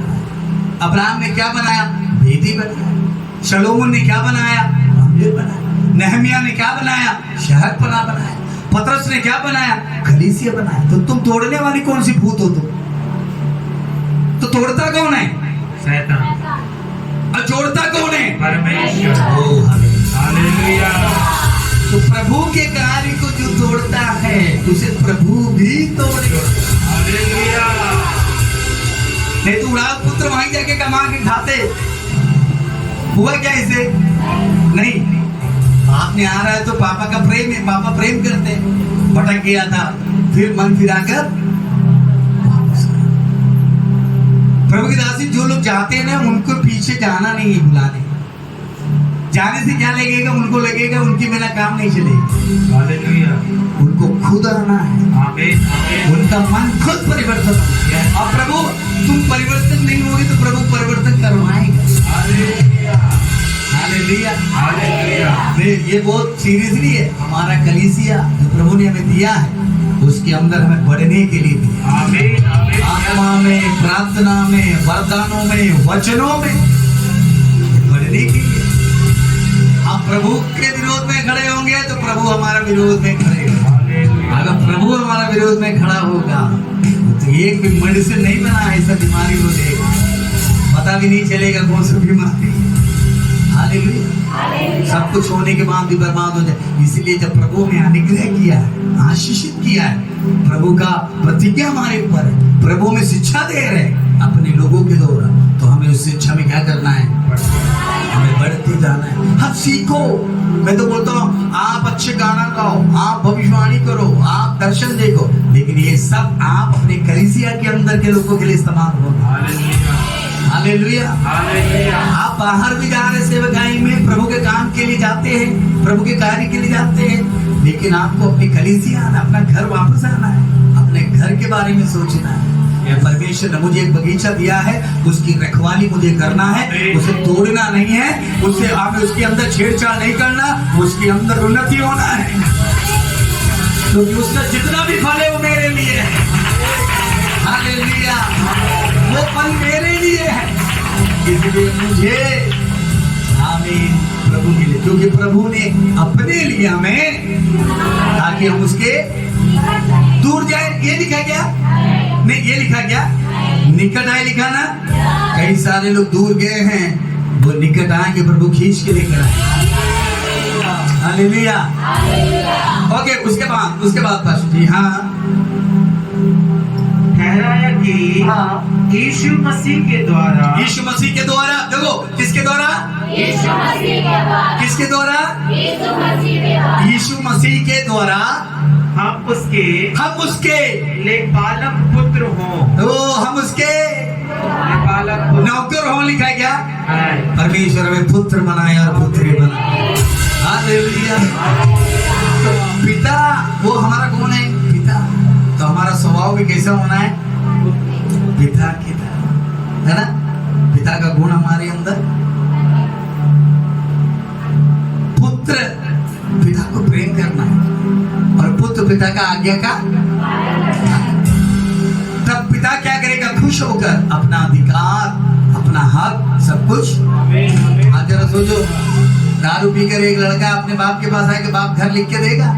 अब्राहम ने क्या बनाया? वेदी बनाया। शलोमोन ने क्या बनाया? मंदिर बनाया। नहमिया ने क्या बनाया? शहरपनाह बनाया। पतरस ने क्या बनाया? कलीसिया बनाया। तो तुम तोड़ने वाली कौन सी भूत हो? तुम तो तोड़ता कौन है? शैतान। और जोड़ता कौन है? परमेश्वर। हालेलुया। तो प्रभु के कार्य को जो तोड़ता है उसे प्रभु भी तोड़ेगा। हालेलुया। नहीं तो उड़ा पुत्र वहीं जाके कमा के खाते, हुआ क्या इसे? नहीं, आपने आ रहा है तो पापा का प्रेम है, पापा प्रेम करते हैं। भटक गया था, फिर मन फिराकर वापस आया। प्रभु की दासी जो लोग जाते हैं ना, उनको पीछे जाना नहीं है, बुलाने। जाने से क्या लगेगा? उनको लगेगा उनके बिना काम नहीं चलेगा। हालेलुया। उनको खुद आना है। आमीन। उनका मन खुद परिवर्तन होगा। और प्रभु तुम परिवर्तन नहीं होगी तो प्रभु परिवर्तन करवाएगा। हालेलुया। हालेलुया। हालेलुया। हालेलुया। ये बहुत सीरियसली है। हमारा कलीसिया जो प्रभु ने हमें दिया है उसके अंदर हमें बढ़ने के लिए दिया। आमीन आमीन। आत्मा में, प्रार्थना में, वरदानों में, वचनों में बढ़ने के लिए। हम प्रभु के विरोध में खड़े होंगे तो प्रभु हमारा विरोध में खड़े होंगे। अगर प्रभु हमारा विरोध में खड़ा होगा तो एक भी मेडिसिन नहीं बना है, ऐसा बीमारी हो जाएगा, पता भी नहीं चलेगा कौन सी बीमारी। हालेलुया। सब कुछ होने के बाद भी बर्बाद हो जाए। इसलिए जब प्रभु ने अनुग्रह किया है, आशीषित किया है, प्रभु का प्रतिज्ञा हमारे ऊपर है, प्रभु में शिक्षा दे रहे हैं अपने लोगों के द्वारा, तो हमें उस शिक्षा में क्या करना है? हमें बढ़ते जाना है। हम सीखो। मैं तो बोलता हूँ आप अच्छे गाना गाओ, आप भविष्यवाणी करो, आप दर्शन देखो, लेकिन ये सब आप अपने कलीसिया के अंदर के लोगों के लिए इस्तेमाल हो। हालेलुया। हालेलुया। आप बाहर भी जा रहे सेवकाई में, प्रभु के काम के लिए जाते हैं, प्रभु के कार्य के लिए जाते हैं, लेकिन आपको अपनी कलीसिया आना, अपना घर वापस आना है, अपने घर के बारे में सोचना है। ये परमेश्वर ने मुझे एक बगीचा दिया है, उसकी रखवाली मुझे करना है, उसे तोड़ना नहीं है, उसे आप उसके अंदर छेड़छाड़ नहीं करना, उसके अंदर उन्नति होना है, क्योंकि उसका जितना भी फल है वो मेरे लिए है। हालेलुया। वो फल मेरे लिए है, इसलिए मुझे आमीन प्रभु के लिए, क्योंकि प्रभु ने अपने लिए हमें, ताकि हम उसके दूर जाए। ये लिखा क्या? नहीं, ये लिखा क्या? निकट आए लिखा ना। कई सारे लोग दूर गए हैं, वो निकट आएंगे, प्रभु खींच के लेकर आए। हालेलुया। ओके, उसके बाद पास्टर जी। हाँ, ठहराया कि यीशु मसीह के द्वारा, यीशु मसीह के द्वारा, देखो किसके द्वारा? यीशु मसीह के द्वारा, किसके द्वारा? यीशु मसीह के द्वारा, यीशु मसीह के द्वारा हम उसके लेपालक पुत्र हों। तो हम उसके लेपालक पुत्र नौकर हों, लिखा है क्या? हैं। परमेश्वर हमें पुत्र बनाए और पुत्री बनाए। हालेलुया। तो पिता, वो हमारा कौन है? पिता। तो हमारा स्वभाव भी कैसा होना है? पिता की तरह, है ना? पिता का गुण हमारे अंदर। पुत्र पिता को प्रेम करना है और पुत्र पिता का आज्ञा का। तब पिता क्या करेगा? खुश होकर अपना अधिकार, अपना हक, सब कुछ। आज जरा सोचो, दारू पीकर एक लड़का अपने बाप के पास आए कि बाप घर लिख के देगा?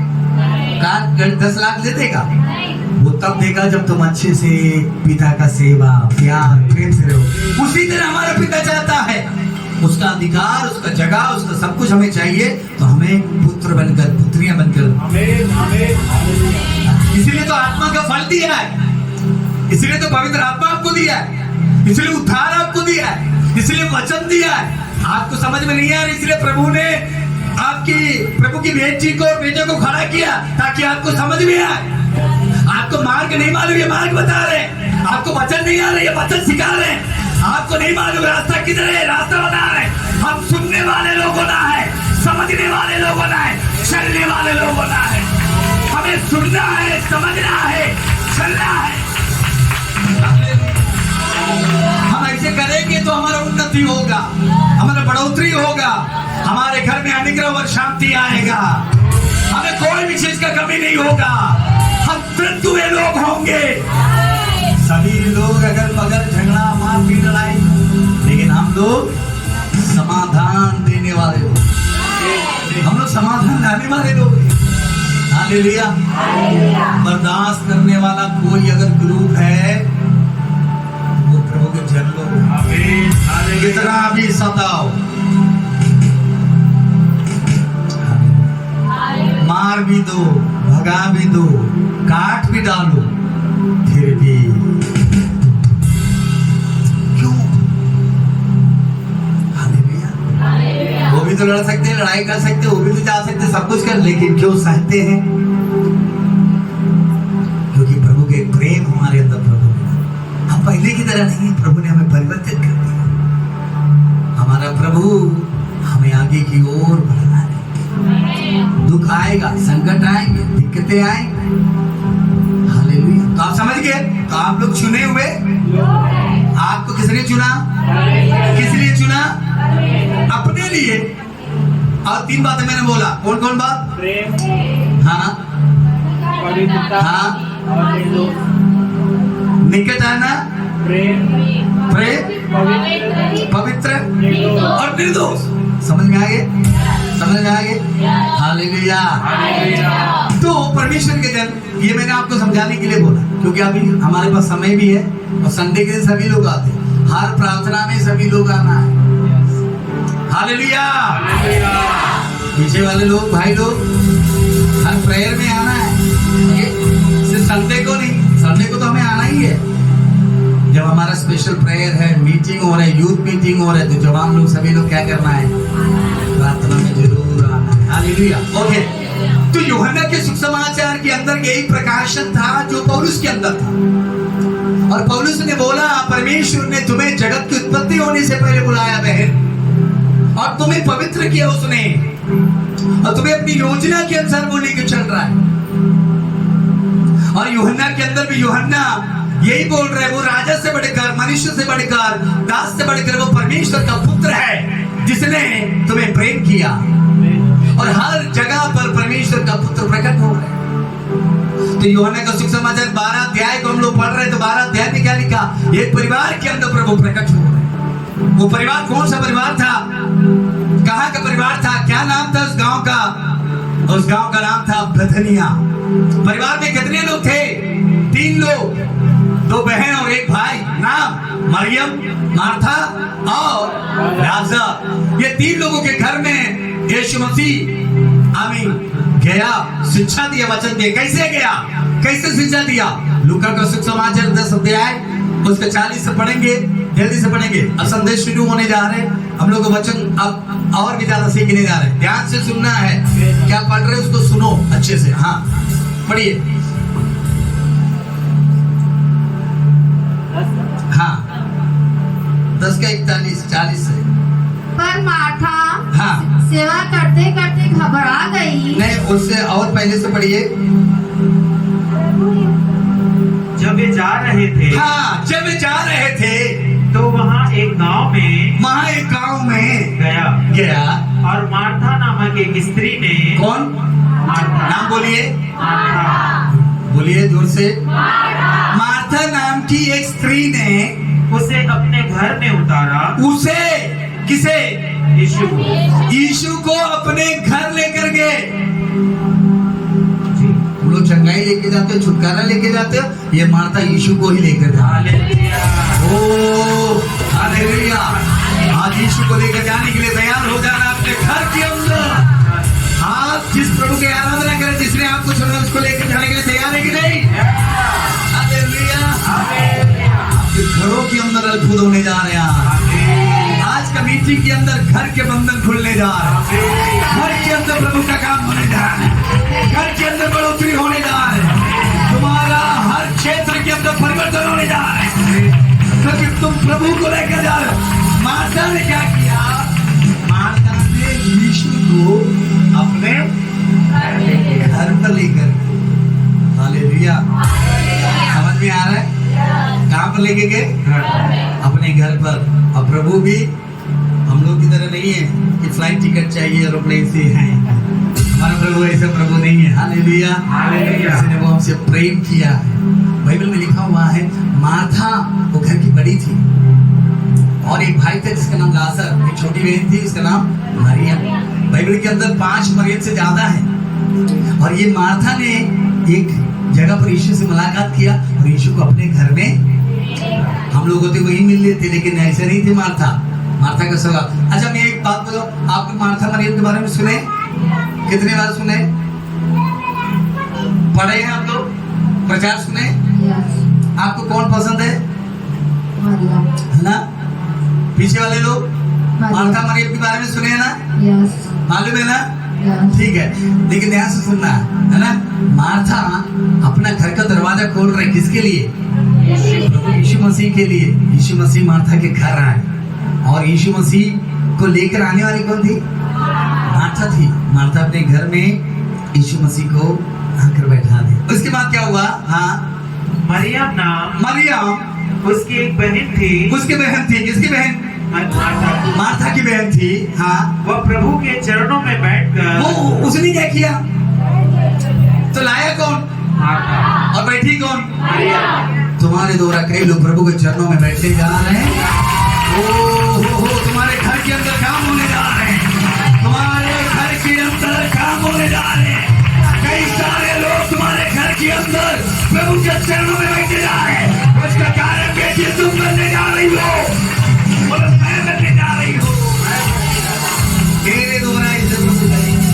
10 लाख दे देगा? वो तब देगा जब तुम अच्छे से पिता का सेवा, प्यार, प्रेम से रहो। उसी तरह हमारा पिता चाहता है, उसका अधिकार, उसका जगह, उसका सब कुछ हमें चाहिए, तो हमें पुत्र बनकर, पुत्रियां बनकर। इसीलिए तो आत्मा का फल दिया है, इसलिए तो पवित्र आत्मा आपको दिया है, इसलिए उद्धार आपको दिया है, इसलिए वचन दिया है। आपको समझ में नहीं आ रही, इसलिए प्रभु ने प्रभु की बेटी को और बेटे को खड़ा किया ताकि आपको समझ में आए। आपको मार्ग नहीं मालूम, ये मार्ग बता रहे। आपको वचन नहीं आ रहे, ये वचन सिखा रहे। आपको नहीं मालूम रास्ता किधर है, रास्ता बता रहे। हम सुनने वाले लोग होना है, समझने वाले लोग होना है, चलने वाले लोग होना है। हमें सुनना है, समझना है, चलना है। हम ऐसे करेंगे तो हमारा उन्नति होगा, हमारा बढ़ोतरी होगा, हमारे घर में अनुग्रह और शांति आएगा, हमें कोई भी चीज का कमी नहीं होगा। हम तृप्त हुए लोग होंगे। सभी लोग अगर बगल झगड़ा, मारपीट, लड़ाई, लेकिन हम लोग समाधान देने वाले लोग, हम लोग समाधान लाने वाले लोग। हालेलुया। बर्दाश्त करने वाला कोई अगर ग्रुप है, वो प्रभु के जन लोग। कितना भी सताओ, मार भी दो, भगा भी दो, काट भी डालो, फिर भी क्यों? हालेलुया। वो भी तो लड़ सकते हैं, लड़ाई कर सकते हैं, वो भी तो जा सकते हैं, सब कुछ कर, लेकिन क्यों सहते हैं? क्योंकि प्रभु के प्रेम हमारे अंदर प्रभु ने, हम पहले की तरह नहीं, प्रभु ने हमें परिवर्तित कर दिया। हमारा प्रभु हमें आगे की ओर बढ़ाना है। दुख आएगा, संकट आएंगे, दिक्कतें आएंगे। हालेलुया। तो आप समझ गए? तो आप लोग चुने हुए, आपको किसने चुना? किस लिए चुना? अपने लिए। और 3 बातें मैंने बोला, कौन कौन बात? प्रेम, हाँ पवित्रता हाँ, और निर्दोष। निकट आना, प्रेम, प्रेम, पवित्र निर्दोष। और निर्दोष। समझ में आ गए? समझ में आ गए? हालेलुया। तो परमेश्वर के जन, ये मैंने आपको समझाने के लिए बोला, क्योंकि अभी हमारे पास समय भी है और संडे के दिन सभी लोग आते हैं। हर प्रार्थना में सभी लोग आना है। हालेलुया। पीछे वाले लोग, भाई लोग, हर प्रेयर में आना है। ये सिर्फ संडे को नहीं, संडे को तो हमें आना ही है। जब हमारा स्पेशल प्रेयर है, मीटिंग हो रहा है, यूथ मीटिंग हो रहा है, तो जवान लोग सभी लोग क्या करना है? प्रार्थना में जरूर आना है। हालेलुया। ओके, तो यूहन्ना के सुसमाचार के अंदर यही प्रकाशन था जो पौलुस के अंदर था। और पौलुस ने बोला, परमेश्वर ने तुम्हें जगत की उत्पत्ति होने से पहले बुलाया बहन, और तुम्हें पवित्र किया उसने, और तुम्हें अपनी योजना के अनुसार वो लेकर चल रहा है। और यूहन्ना के अंदर भी यूहन्ना यही बोल रहे हैं, वो राजा से बढ़कर, मनुष्य से बढ़कर, दास से बढ़कर वो परमेश्वर का पुत्र है जिसने तुम्हें प्रेम किया। और हर जगह पर परमेश्वर का पुत्र प्रकट हो रहा है। तो यूहन्ना का सुसमाचार 12 अध्याय को हम लोग पढ़ रहे हैं, तो 12 अध्याय में क्या लिखा? एक परिवार के अंदर प्रभु प्रकट हो रहे हैं। वो परिवार कौन सा परिवार था? कहाँ का परिवार था? क्या नाम था उस गांव का? उस गांव का नाम था बेथनिया। परिवार में कितने लोग थे? 3 लोग, 2 बहन और 1 भाई। नाम मरियम, मार्था और लाजर। ये 3 लोगों के घर में यीशु मसीह आमीन गया, शिक्षा दिया, वचन दिया। कैसे गया? कैसे शिक्षा दिया? लूका का सुसमाचार 10 अध्याय उसके 40 से पढ़ेंगे, जल्दी से पढ़ेंगे। अब संदेश शुरू होने जा रहे हैं, हम लोग वचन अब और भी ज्यादा सीखने जा रहे हैं। ध्यान से सुनना है, क्या पढ़ रहे हैं उसको सुनो अच्छे से। हाँ पढ़िए। हाँ 10 का 41 40 से। पर मार्था हाँ सेवा करते करते घबरा गई। नहीं, उससे और पहले से पढ़िए। जब वे जा रहे थे, हाँ जब वे जा रहे थे तो वहाँ एक गांव में गया और मार्था नामक एक स्त्री ने, कौन? मार्था, नाम बोलिए, मार्था, बोलिए जोर से। मार्था नाम की एक स्त्री ने उसे अपने घर में उतारा। उसे, किसे? यीशु को। यीशु को अपने घर लेकर गए। हम लोग चंगाई लेके जाते हो, छुटकारा लेके जाते हो, ये मार्था यीशु को ही लेकर जा। ओ हालेलुया। आज यीशु को लेकर जाने के लिए तैयार हो जाना अपने घर के अंदर। आप जिस प्रभु की आराधना करें, जिसने आपको चुना, उसको लेकर जाने के लिए तैयार है कि नहीं? हालेलुया। आपके घरों के अंदर अद्भुत होने जा रहे हैं। आज का मीटिंग के अंदर घर के बंधन खुलने जा रहे हैं। घर के अंदर प्रभु का काम होने जा रहा है। घर के अंदर बढ़ोतरी होने जा रही है। तुम्हारा हर क्षेत्र के अंदर परिवर्तन होने जा रहा है, क्योंकि तुम प्रभु को लेकर जा रहे हो। मार्था ने क्या किया? मार्था ने यीशु को अपने घर पर लेकर, हालेलुया, समझ में आ रहा है? कहाँ पर लेके गए? अपने घर पर। अब प्रभु भी हम लोग की तरह नहीं है कि फ्लाइट टिकट चाहिए एरोप्लेन से है। हमारा प्रभु ऐसा प्रभु नहीं है। हालेलुया। इसने वो हमसे प्रेम किया है। बाइबल में लिखा हुआ है, मार्था वो घर की बड़ी थी और एक भाई था जिसका नाम लाजर, एक छोटी बहन थी उसका नाम मरियम। बाइबल के अंदर 5 मरियम से ज्यादा है। और ये मार्था ने एक जगह पर यीशु से मुलाकात किया और यीशु को अपने घर में, हम लोग होते वही मिल लेते, लेकिन ऐसे नहीं थे मार्था। मार्था का सवाल। अच्छा मैं एक बात बोलो, आपने मार्था मरियम के बारे में सुने? कितने बार सुने? पढ़े हैं आप लोग? प्रचार सुने? आपको कौन पसंद है? है ना? पीछे वाले लोग मार्था मरियम के बारे में सुने हैं ना? मालूम है ना? ठीक है, लेकिन ध्यान से सुनना है ना। मार्था अपना घर का दरवाजा खोल रहे, किसके लिए? प्रभु यीशु मसीह के लिए। यीशु मसीह मार्था के घर आए और यीशु मसीह को लेकर आने वाली कौन थी? मार्था थी। मार्था अपने घर में यीशु मसीह को आकर बैठा दी। उसके बाद क्या हुआ? हाँ, मरियम मरियम उसकी एक बहन थी। उसकी बहन थी। किसकी बहन? मार्था की बहन थी। हाँ, वह प्रभु के चरणों में बैठकर वो उसने क्या किया? तो लाया कौन और बैठी कौन? तुम्हारे द्वारा कई लोग प्रभु के चरणों में बैठे जा रहे हैं। ओ तुम्हारे घर के अंदर काम होने जा रहे हैं, तुम्हारे घर के अंदर काम होने जा रहे हैं। कई सारे लोग तुम्हारे घर के अंदर प्रभु के चरणों में बैठे जा रहे हैं। उसका कारण बेटी तुम बनने जा रही हो और मैं बनने जा रही हूँ। तेरे द्वारा इसे प्रभु करेंगे।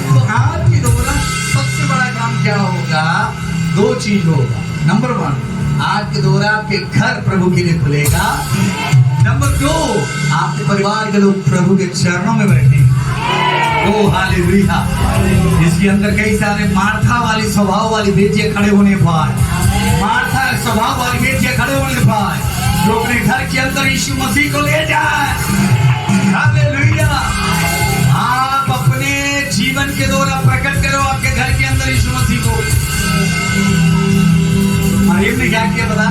तो आपके द्वारा सबसे बड़ा काम क्या होगा? दो चीज होगा। नंबर 1, आपके द्वारा आपके घर प्रभु के लिए खुलेगा। नंबर 2, आपके परिवार के लोग प्रभु के चरणों में बैठेंगे। ओ हालेलुया। इसके अंदर कई सारे मार्था वाली स्वभाव वाली बेटियां खड़े होने पाए, मार्था स्वभाव वाली बेटियां खड़े होने पाए, जो अपने घर के अंदर यीशु मसीह को ले जाए। हालेलुया। आप अपने जीवन के द्वारा प्रकट करो आपके घर के अंदर यीशु मसीह को। मरियम ने क्या किया पता?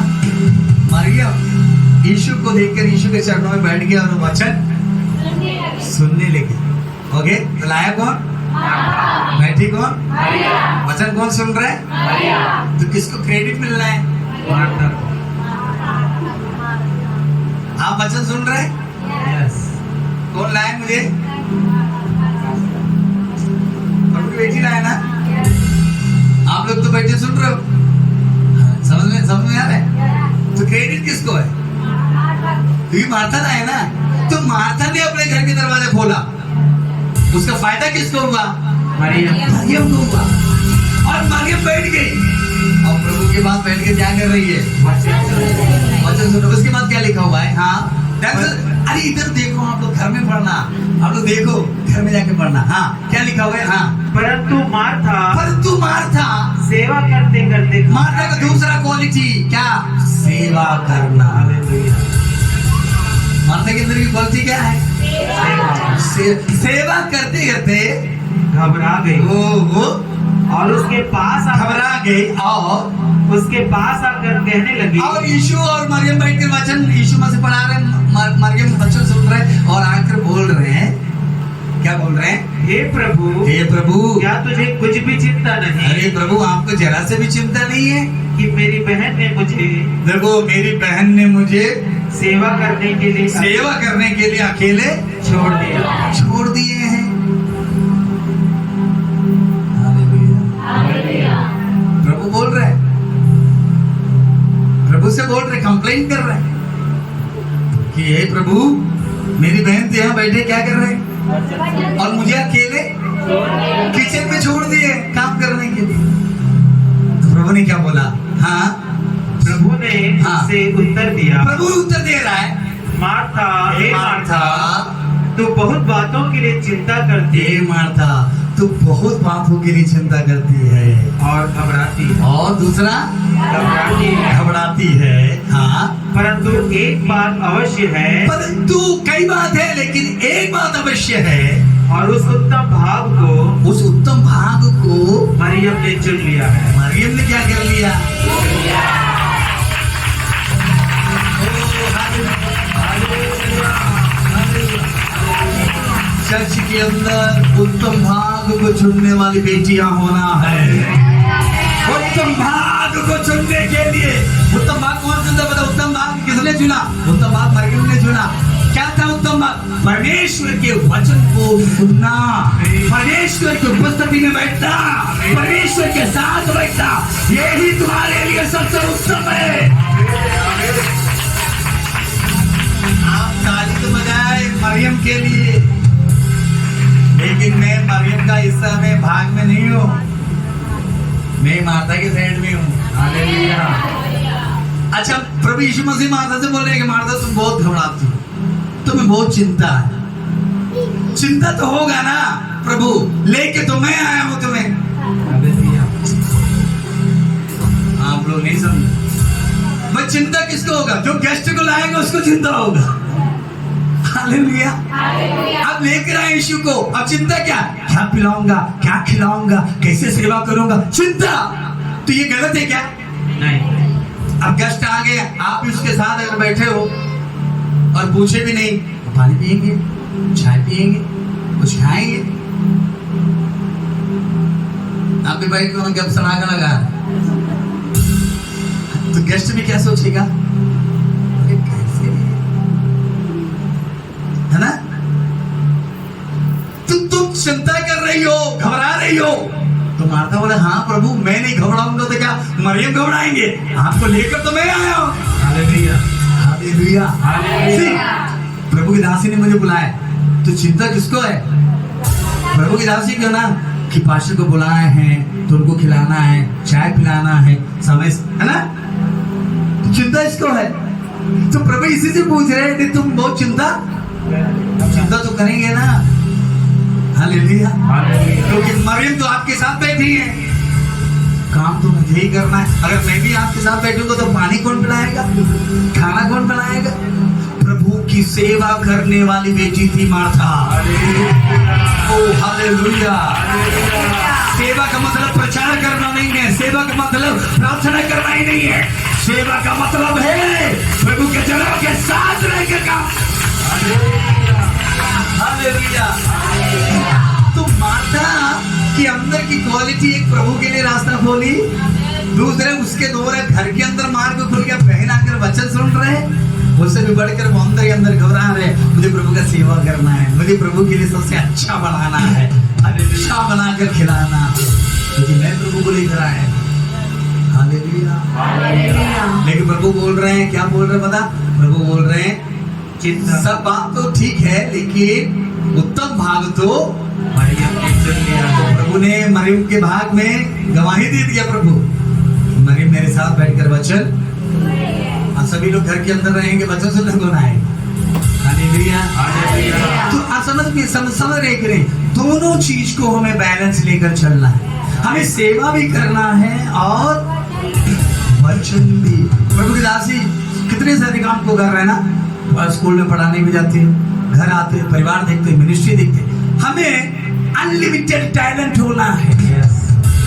मरियम यीशु को देखकर यीशु के चरणों में बैठ गया और वचन सुनने लगी। ओके, तो लाया कौन? बैठी कौन? वचन कौन सुन रहा है? तो किसको क्रेडिट मिल रहा है? आप वचन सुन रहे हैं? कौन लाया मुझे? प्रभु की बेटी लाया ना? आप लोग तो बैठे सुन रहे हो। समझ में आ रहा है? तो क्रेडिट किसको है? क्योंकि मार्था लाया ना। तो मार्था ने अपने घर के दरवाजे खोला, उसका फायदा किसको हुआ? मरियम को हुआ। और मरियम बैठ गई और प्रभु के बाद बैठ के क्या कर रही है? वचन सुनो। उसके बाद क्या लिखा हुआ है? हाँ, अरे इधर देखो, आप लोग घर में पढ़ना, आप लोग देखो घर में जाके पढ़ना। हाँ, क्या लिखा हुआ है? हाँ, परंतु मार्था सेवा करते करते। मार्था का दूसरा क्वालिटी क्या? सेवा करना। मार्था के अंदर की क्वालिटी क्या है? सेवा करते करते घबरा गई। वो और उसके पास घबरा गई और उसके पास आकर कहने लगी। और यीशु और मरियम बैठकर वचन यीशु मसीह पढ़ा रहे हैं, मरियम वचन सुन रहे हैं और आकर बोल रहे हैं। क्या बोल रहे हैं? हे प्रभु, क्या तुझे कुछ भी चिंता नहीं? अरे प्रभु, आपको जरा से भी चिंता नहीं है कि मेरी बहन ने मुझे, देखो मेरी बहन ने मुझे सेवा करने के लिए अकेले छोड़ दिए हैं। प्रभु बोल रहे हैं, प्रभु से बोल रहे, कंप्लेन कर रहे हैं कि हे प्रभु, मेरी बहन तो यहाँ बैठे क्या कर रहे हैं और मुझे अकेले किचन में छोड़ दिए काम करने के लिए। तो प्रभु ने क्या बोला? हाँ, प्रभु ने उसे उत्तर दिया। प्रभु उत्तर दे रहा है, मार्था, तू बहुत बातों के लिए चिंता करती है। मार्था, तू बहुत बातों के लिए चिंता करती है और घबराती है। और दूसरा घबराती है। हाँ, परंतु एक बात अवश्य है। परंतु कई बात है, लेकिन एक बात अवश्य है। और उस उत्तम भाग को मरियम ने चुन लिया है। मरियम ने क्या कर लिया? चर्च के अंदर उत्तम भाग को चुनने वाली बेटियां होना है। उत्तम भाग को चुनने के लिए, उत्तम भाग कौन चुनता? पता? उत्तम भाग किसने चुना? उत्तम भाग मरियम ने चुना। क्या था उत्तम भाग? परमेश्वर के वचन को सुनना, परमेश्वर की उपस्थिति में बैठना, परमेश्वर के साथ बैठना, यही तुम्हारे लिए सबसे उत्तम है। आप ताली तो बजाए मरियम के लिए, लेकिन मैं मरियम का हिस्सा में भाग में नहीं हूँ, मैं मार्था के साइड में हूँ। हालेलुया। अच्छा, प्रभु यीशु मसीह मार्था से बोल रहे हैं कि मार्था तुम बहुत घबराती हो, तुम्हें बहुत चिंता है। चिंता तो होगा ना प्रभु, लेके तो मैं आया हूँ तुम्हें। आप लोग नहीं समझे। मैं चिंता किसको होगा? जो गेस्ट को लाएंगे उसको चिंता होगा। हालेलुया। अब लेकर आए यीशु को, अब चिंता क्या पिलाऊंगा, क्या खिलाऊंगा, कैसे सेवा करूंगा, चिंता। तो ये गलत है क्या? नहीं। अब गेस्ट आ गए, आप उसके साथ अगर बैठे हो और पूछे भी नहीं, पानी पिएंगे, चाय पिएंगे, कुछ खाएंगे। आपके भाई को गप सड़ाका लगा, तो गेस्ट भी क्या सोचेगा, अरे कैसे है ना? तुम चिंता कर रही हो, घबरा रही हो। तो मार्था बोले, हाँ प्रभु मैं नहीं घबराऊंगा तो क्या मरियम घबराएंगे? आपको लेकर तो मैं आया हूँ। Hallelujah, hallelujah, hallelujah. प्रभु की दासी ने मुझे बुलाया, तो चिंता किसको है? प्रभु की दासी क्यों ना कि पास्टर को बुलाए हैं तो उनको खिलाना है, चाय पिलाना है, समय है ना? तो चिंता इसको है। तो प्रभु इसी से पूछ रहे हैं कि तुम बहुत चिंता तो करेंगे ना? हालेलुया, क्योंकि मरियम तो आपके साथ बैठी है, काम तो मुझे ही करना है। अगर मैं भी आपके साथ बैठूंगा तो पानी कौन पिलाएगा, खाना कौन बनाएगा? प्रभु की सेवा करने वाली बेटी थी मार्था। ओ हालेलुया। सेवा का मतलब प्रचार करना नहीं है, सेवा का मतलब प्रार्थना करना ही नहीं है। सेवा का मतलब है प्रभु के जनों के साथ रहकर काम। हालेलुया। तो मार्था के अंदर की क्वालिटी एक प्रभु के लिए रास्ता खोली, दूसरे उसके द्वारा घर के अंदर मार्ग खुल गया। बहन आकर वचन सुन रहे, उससे भी बढ़कर वो अंदर ही अंदर घबरा रहे, मुझे प्रभु का सेवा करना है, मुझे प्रभु के लिए सबसे अच्छा बनाना है, अच्छा बनाकर खिलाना, क्योंकि मैं प्रभु को लेकर आया। हालेलुया। लेकिन प्रभु बोल रहे हैं, क्या बोल रहे हैं पता? प्रभु बोल रहे हैं सब बात तो ठीक है, लेकिन उत्तम भाग तो मरियम ने चुन लिया। तो प्रभु ने मरियम के भाग में गवाही दे दिया। प्रभु मरियम मेरे साथ बैठकर वचन, सभी लोग घर के अंदर रहेंगे, वचन सुनने कौन आए? हालेलुया। तो आप समझ रहे कि नहीं? दोनों चीज को हमें बैलेंस लेकर चलना है। हमें सेवा भी करना है और वचन भी। प्रभु की दासी कितने सारे काम को कर रहे हैं ना, स्कूल में पढ़ाने भी जाते हैं, घर आते हैं, परिवार देखते हैं, मिनिस्ट्री देखते हैं। हमें अनलिमिटेड टैलेंट होना है।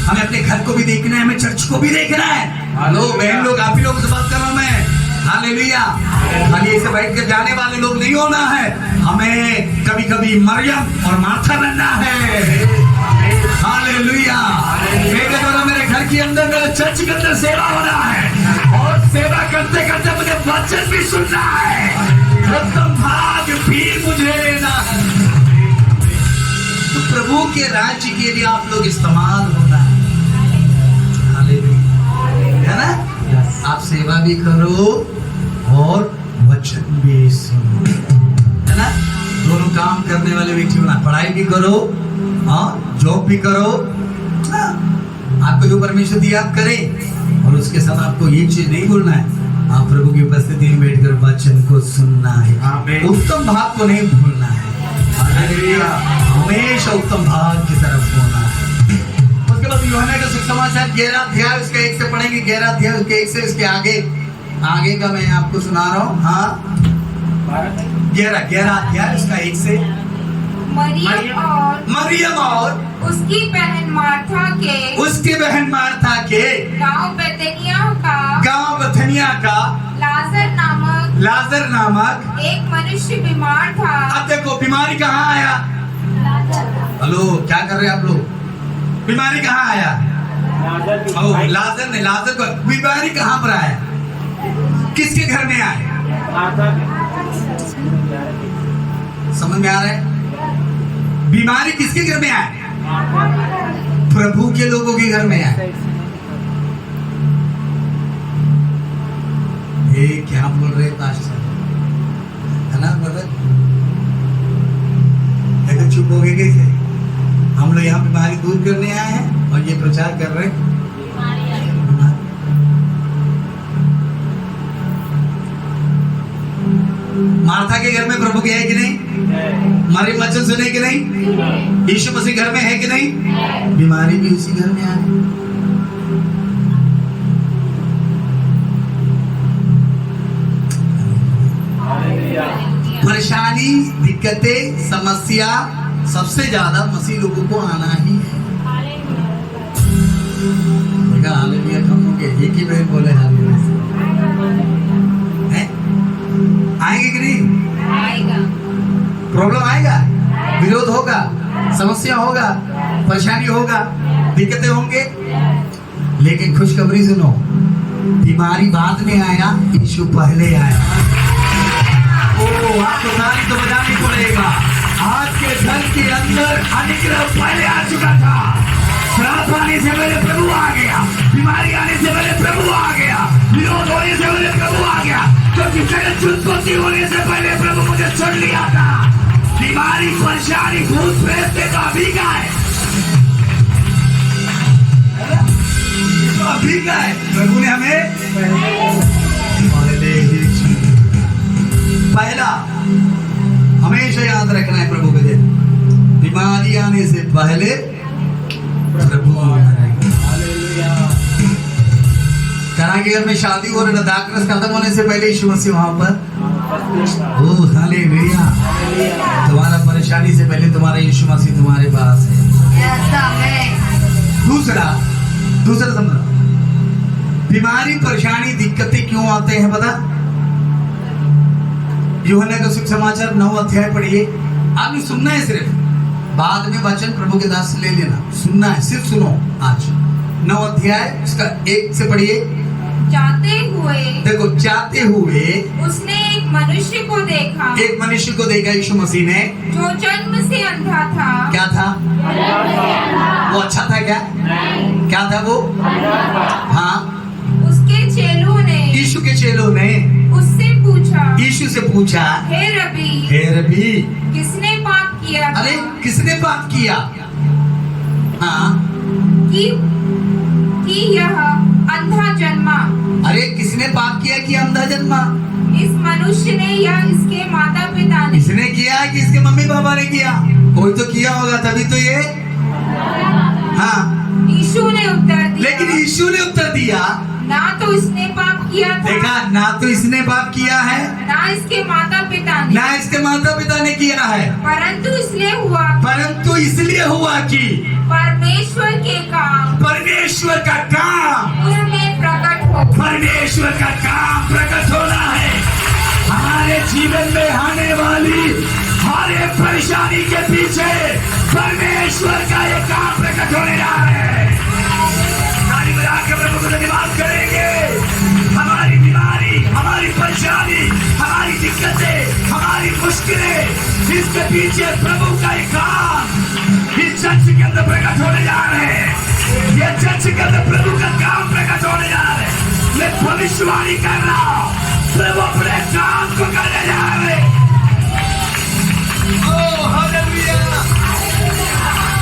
हमें अपने घर को भी देखना है, हमें चर्च को भी देखना है। लो बहन लोग, आप ही लोगों से बात कर रहा हूं मैं। हालेलुया। खाली ऐसे बैठ कर जाने वाले लोग नहीं होना है, हमें कभी कभी मरियम और मार्था बनना है। हालेलुया। मेरे द्वारा मेरे घर के अंदर, मेरे चर्च के अंदर सेवा होना है, और सेवा करते करते मुझे वचन भी सुनना है, उत्तम भाग भी मुझे लेना है। तो प्रभु के राज्य के लिए आप लोग इस्तेमाल होना है। हालेलुया, है ना? आप सेवा भी करो और वचन भी सुनो, है ना? दोनों काम करने वाले व्यक्ति होना। पढ़ाई भी करो और जॉब भी करो। आपको जो परमेश्वर दिया आप करें, और उसके साथ आपको ये चीज नहीं भूलना है, आप प्रभु की उपस्थिति में बैठकर वचन को सुनना है, उत्तम भाग को नहीं भूलना है। हमेशा उत्तम भाग की तरफ होना है। उसके बाद यूहन्ना का सुसमाचार 11 अध्याय उसके 1 से पढ़ेंगे। 11 अध्याय उसके 1 से उसके आगे का मैं आपको सुना रहा हूँ। हाँ, 11 अध्याय उसका 1 से। मरियम और उसकी बहन मार्था के गांव बेथनिया का लाजर नामक एक मनुष्य बीमार था। अब देखो बीमारी कहाँ आया? हेलो, क्या कर रहे हैं आप लोग? बीमारी कहाँ आया? लाजर ने, लाजर को बीमारी कहाँ पर आया? किसके घर में आया? समझ में आ रहा है? बीमारी किसके घर में आया? प्रभु के लोगों के घर में आया। ये क्या बोल रहे पास्टर, है ना ब्रदर? देखो चुप हो गए कैसे? हम लोग यहाँ बीमारी दूर करने आए हैं और ये प्रचार कर रहे हैं। मार्था के घर में प्रभु के है कि नहीं? मरियम वचन सुने कि नहीं? यीशु मसीह घर में है कि नहीं? बीमारी भी उसी घर में आ गई। परेशानी, दिक्कतें, समस्या सबसे ज्यादा मसीह लोगों को आना ही है। हालेलुया। कम हो गए, एक ही बहन बोले हालेलुया। आएंगे कि नहीं? समस्या होगा, परेशानी होगा, दिक्कतें होंगे, लेकिन खुशखबरी सुनो, बीमारी बाद में आया, यीशु पहले आया। ओ आपको ताली तो बजानी पड़ेगा। आज के घर के अंदर अनुग्रह पहले आ चुका था। श्राप आने से पहले प्रभु आ गया, बीमारी आने से पहले प्रभु आ गया, विरोध होने से पहले प्रभु आ गया, क्योंकि जगत उत्पत्ति होने से पहले प्रभु मुझे चुन लिया था। बीमारी, परेशानी, भूत प्रेत का अभी का है, तो अभी का है। प्रभु ने हमें पहला हमेशा याद रखना है। प्रभु के दिन बीमारी आने से पहले प्रभु करा के घर में शादी हो रहा, दाखरस खत्म होने से पहले यीशु मसीह वहां पर। ओ हालेलुया। तुम्हारा परेशानी से पहले तुम्हारा यीशु मसीह तुम्हारे पास है। दूसरा समझो, बीमारी, परेशानी, दिक्कतें क्यों आते हैं पता? यूहन्ना का सुसमाचार 9 अध्याय पढ़िए। आपने सुनना है, सिर्फ बाद में वचन प्रभु के दास से ले लेना, सुनना है, सिर्फ सुनो। आज 9 अध्याय उसका 1 से पढ़िए। जाते हुए, देखो, जाते हुए उसने एक मनुष्य को देखा, एक मनुष्य को देखा यीशु मसीह ने, जो जन्म से अंधा था। क्या था वो? अच्छा था क्या? क्या था वो? हाँ, उसके चेलों ने, यीशु के चेलों ने उससे पूछा, यीशु से पूछा, हे रबी, हे रबी, किसने पाप किया था? अरे किसने पाप किया? हाँ, कि यह अंधा जन्मा? अरे किसने पाप किया कि अंधा जन्मा? इस मनुष्य ने या इसके माता पिता ने? इसने किया कि इसके मम्मी पापा ने किया? कोई तो किया होगा, तभी तो ये। हाँ, यीशु ने उत्तर दिया, लेकिन यीशु ने उत्तर दिया, ना तो इसने पाप किया था, देखा, ना तो इसने पाप किया है, ना इसके माता पिता ने, ना इसके माता पिता ने किया है, परंतु इसलिए हुआ कि परमेश्वर का काम उसमें प्रकट हो। परमेश्वर का काम प्रकट होना है। हमारे जीवन में आने वाली हर एक परेशानी के पीछे परमेश्वर का ये काम प्रकट होने जा रहा है। ताली बजा के प्रभु को धन्यवाद करेंगे। हमारी बीमारी, हमारी परेशानी, हमारी दिक्कतें, हमारी मुश्किलें, इसके पीछे प्रभु का ये काम इस चर्च के अंदर प्रकट होने जा रहे हैं। ये चर्च के अंदर प्रभु का काम प्रकट होने जा रहे हैं। मैं भविष्यवाणी कर रहा हूँ, प्रभु अपने काम को करने जा रहे हैं। ओह हालेलुया,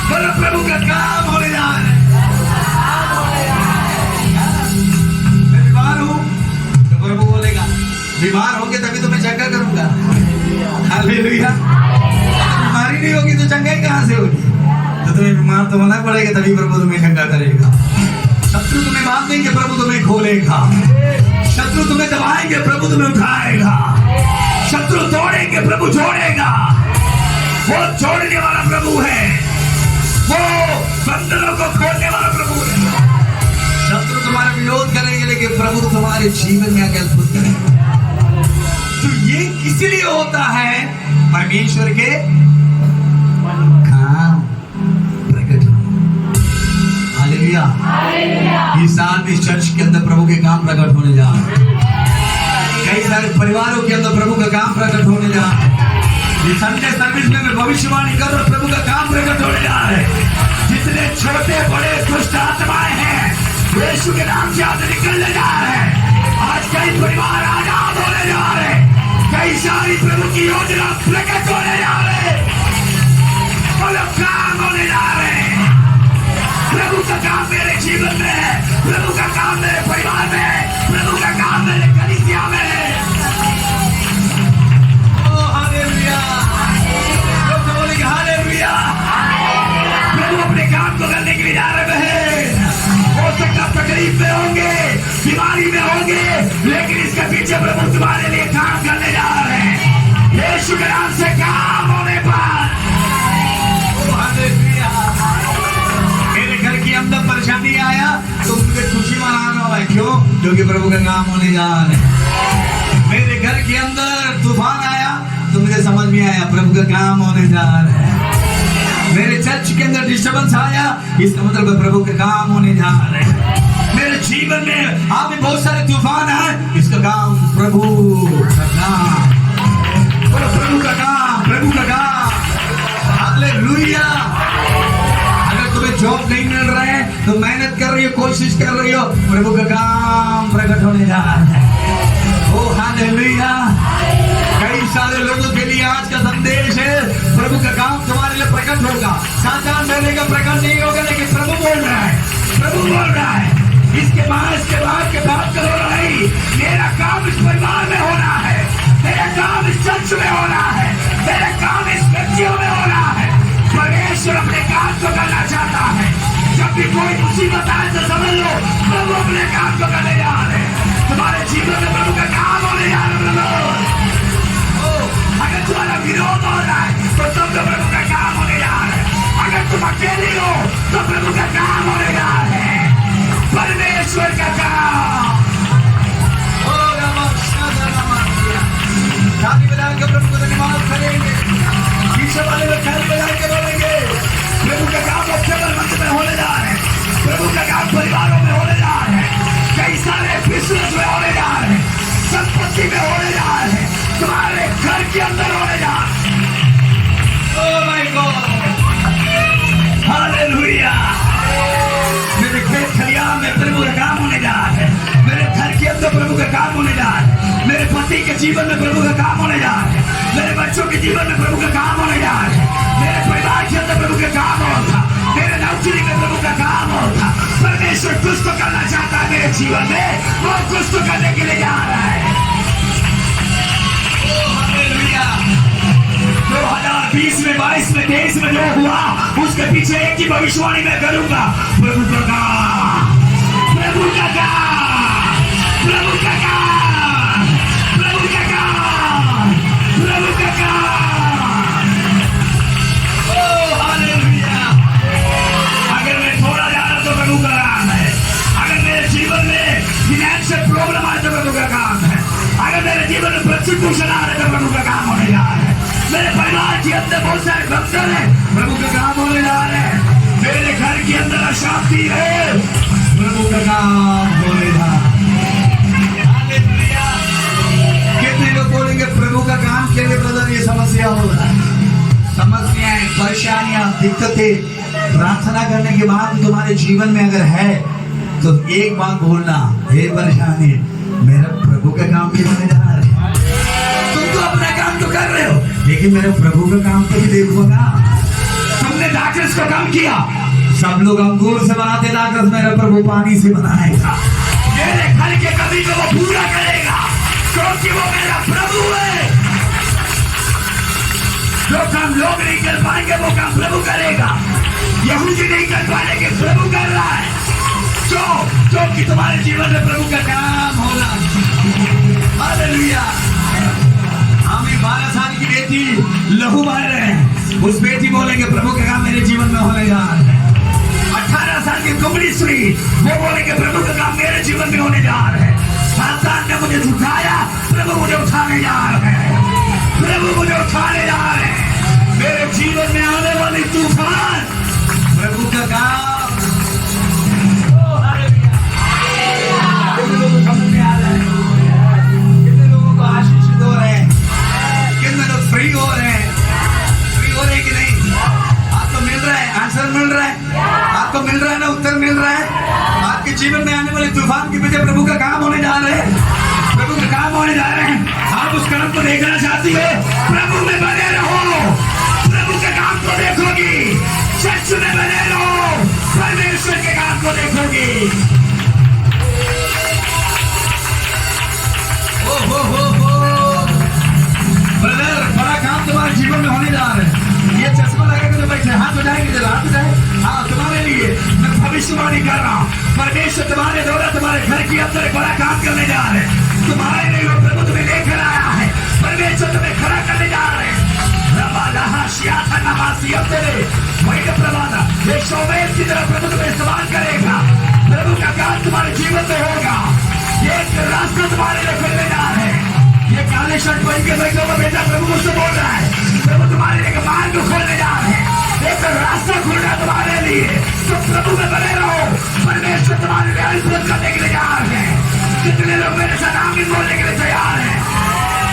बोलो प्रभु का काम होने जा रहा है। मैं बीमार हूँ तो प्रभु बोलेगा, बीमार होगे तभी तो मैं चंगा करूंगा। हालेलुया। बीमारी नहीं होगी तो चंगाई कहाँ से होगी? तो तुम्हें बीमार तो होना पड़ेगा, तभी प्रभु तुम्हें चंगा करेगा। शत्रु तुम्हें बांध देंगे, प्रभु तुम्हें खोलेगा। शत्रु तुम्हें दबाएंगे, प्रभु तुम्हें उठाएगा। शत्रु तोड़ेंगे, प्रभु जोड़ेगा। वो जोड़ने वाला प्रभु है, वो बंधनों को खोलने वाला प्रभु है। शत्रु तुम्हारा विरोध करेंगे, लेकिन प्रभु तुम्हारे जीवन में आगे अद्भुत करेगा। तो ये किसलिए होता है? परमेश्वर के काम प्रकट होने। हालेलुया। इस साल इस चर्च के अंदर प्रभु के काम प्रकट होने जा रहे हैं। कई सारे परिवारों के अंदर प्रभु का काम प्रकट होने जा रहा है। इस संडे सर्विस में मैं भविष्यवाणी कर रहा हूं, प्रभु का काम प्रकट होने जा रहा है। जितने छोटे बड़े दुष्ट आत्माएं हैं, यीशु के नाम से आज निकलने जा रहे हैं। आज कई परिवार आजाद होने जा रहे हैं। कई सारी प्रभु की योजना प्रकट होने जा रहे हैं। बोलो काम होने जा रहे हैं। प्रभु का काम मेरे जीवन में है, प्रभु का काम मेरे परिवार में है, प्रभु का काम मेरे कलीसिया में है। ओह हालेलुया, बोलिए हालेलुया। प्रभु अपने काम को करने के लिए जा रहे हैं। हो सकता तकलीफ में होंगे, बीमारी में होंगे, लेकिन इसके पीछे प्रभु तुम्हारे लिए काम करने जा रहे हैं। यीशु के नाम से काम होने पर मेरे घर के अंदर परेशानी आया तो मुझे खुशी मनाना है। क्यों? क्योंकि प्रभु का काम होने जा रहे हैं। मेरे घर के अंदर तूफान आया तो मुझे समझ में आया प्रभु का काम होने जा रहा है। मेरे चर्च के अंदर डिस्टर्बेंस आया, इसका मतलब प्रभु के काम होने जा रहे हैं। मेरे जीवन में आप में बहुत सारे तूफान आए, इसका काम प्रभु का काम, प्रभु का काम, प्रभु का काम। हालेलुया। अगर तुम्हें जॉब नहीं मिल रहा है तो मेहनत कर रही हो, कोशिश कर रही हो, प्रभु का काम प्रकट होने जा रहा है। ओ हालेलुया। कई सारे लोगों के लिए आज का संदेश है, प्रभु का काम तुम्हारे लिए प्रकट होगा। साधारण रहने का प्रकट नहीं होगा, लेकिन प्रभु बोल रहा है, प्रभु बोल रहा है। इसके बाद के बात करो नहीं, मेरा काम इस परिवार में हो रहा है, मेरा काम इस चर्च में हो रहा है, मेरा काम इस व्यक्तियों में हो रहा है। परमेश्वर अपने काम को करना चाहता है। जब भी कोई मुसीबत आए तो समझ लो प्रभु अपने काम को करने जा रहे हैं। तुम्हारे जीवन में प्रभु का काम होने जा रहा है। अगर तुम्हारा विरोध हो रहा है तो तब तो प्रभु का काम होने जा रहा है। अगर तुम अकेले हो तो प्रभु का काम होने जा रहा है। परमेश्वर का काम। ताली बजा के प्रभु को धन्यवाद करेंगे। पीछे वाले लोग ताली बजा के बोलेंगे, प्रभु का काम केवल मंदिर में होने जा रहे हैं। प्रभु का काम परिवारों में होने जा रहे हैं। कई सारे बिजनेस में होने जा रहे हैं, संपत्ति में होने जा रहे हैं, तुम्हारे घर के अंदर होने जा रहे हैं। Oh my God, hallelujah. मेरे खेत खलियान में प्रभु का काम होने जा रहा है। मेरे घर के अंदर प्रभु का काम होने जा रहा है। मेरे पति के जीवन में प्रभु का काम होने जा रहा है। मेरे बच्चों के जीवन में प्रभु का काम होने जा रहा है। मेरे परिवार के अंदर प्रभु का काम होगा। मेरे नौकरी में प्रभु का काम होगा। परमेश्वर कुछ तो करना चाहता है मेरे जीवन में, वो कुछ तो करने के लिए जा रहा है। 2020 में, 22 में, 23 में जो हुआ उसके पीछे एक ही भविष्यवाणी मैं करूंगा, प्रभु का काम, प्रभु का काम, प्रभु का काम, प्रभु का काम, प्रभु का काम। Oh hallelujah. अगर मैं थोड़ा जा रहा तो प्रभु का काम है। अगर मेरे जीवन में फाइनेंशियल प्रॉब्लम आए तो प्रभु का काम है। अगर मेरे जीवन में प्रतिकूल आ रहे तो प्रभु का काम होने जा रहा है। मेरे परिवार के अंदर बहुत सारे भक्तों है, प्रभु का काम होने जा रहे हैं। मेरे घर के अंदर अशांति है, प्रभु का काम होने जा रहा है। कितने लोग बोलेंगे प्रभु का काम के लिए ब्रदर ये समस्या हो रहा है, समस्याएं, परेशानियां, दिक्कतें, प्रार्थना करने के बाद तुम्हारे जीवन में अगर है तो एक बात बोलना, हे परेशानी, मेरा प्रभु का काम भी होने जा रहा है। तुम तो अपना काम तो कर रहे हो, लेकिन मेरे प्रभु का काम तो भी देखोगा। तुमने दाखरस को काम किया, सब लोग अंगूर से बनाते दाखरस, मेरा प्रभु पानी से बनाएगा। मेरे घर के कमी को वो पूरा करेगा, क्योंकि वो मेरा प्रभु है। जो काम लोग नहीं कर पाएंगे वो काम प्रभु करेगा। यहूदी नहीं कर पाएंगे, प्रभु कर रहा है। क्योंकि तुम्हारे जीवन में प्रभु का काम होना। हालेलुया। हमें 12 साल की बेटी लहू बह रहे हैं, उस बेटी बोलेंगे प्रभु का काम मेरे जीवन में होने जा रहा है। 18 साल की कुमरी स्त्री वो बोलेंगे प्रभु का काम मेरे जीवन में होने जा रहा है। सातान ने मुझे उठाया, प्रभु मुझे उठाने जा रहे हैं, प्रभु मुझे उठाने जा रहे हैं। मेरे जीवन में आने वाली तूफान प्रभु का काम। कितने लोगों को समझ में आ रहा है, कितने लोगों को आशीषित हो रहे हैं, कितने लोग फ्री हो रहे हैं, फ्री हो रहे हैं कि नहीं? आपको मिल रहा है, आंसर मिल रहा है, आपको मिल रहा है ना, उत्तर मिल रहा है। आपके जीवन में आने वाले तूफान के पीछे प्रभु का काम होने जा रहे हैं, प्रभु का काम होने जा रहे हैं। आप उस काम को देखना चाहती हो, प्रभु में बने रहो, प्रभु के काम को देखोगी। चर्च में बने रहो, परमेश्वर के काम को देखोगी। ब्रदर, बड़ा काम तुम्हारे जीवन में होने जा रहा है। ये चश्मा लगा के तो बैठे, हाथ उठाएंगे जरा, हाथ उठाए। हाँ, तुम्हारे लिए मैं भविष्यवाणी कर रहा हूँ। परमेश्वर तुम्हारे द्वारा तुम्हारे घर के अंदर एक बड़ा काम करने जा रहे हैं। तुम्हारे लिए प्रभु तुम्हें लेकर आया है, परमेश्वर तुम्हें खड़ा करने जा रहे हैं। की तरह प्रभु तुम्हें इस्तेमाल करेगा। प्रभु का काम तुम्हारे जीवन में होगा। एक रास्ता तुम्हारे लिए खुलने जा रहा है। ये काले शर्ट पहन के बैठा हुआ बेटा प्रभु मुझसे बोल रहा है, प्रभु तुम्हारे लिए मार्ग खोलने जा रहे हैं। एक रास्ता खुल रहा है तुम्हारे लिए। तो प्रभु में बने रहो, परमेश्वर तुम्हारे लिए अद्भुत करने के लिए तैयार है। कितने लोग मेरे साथ आमीन बोलने के लिए तैयार है?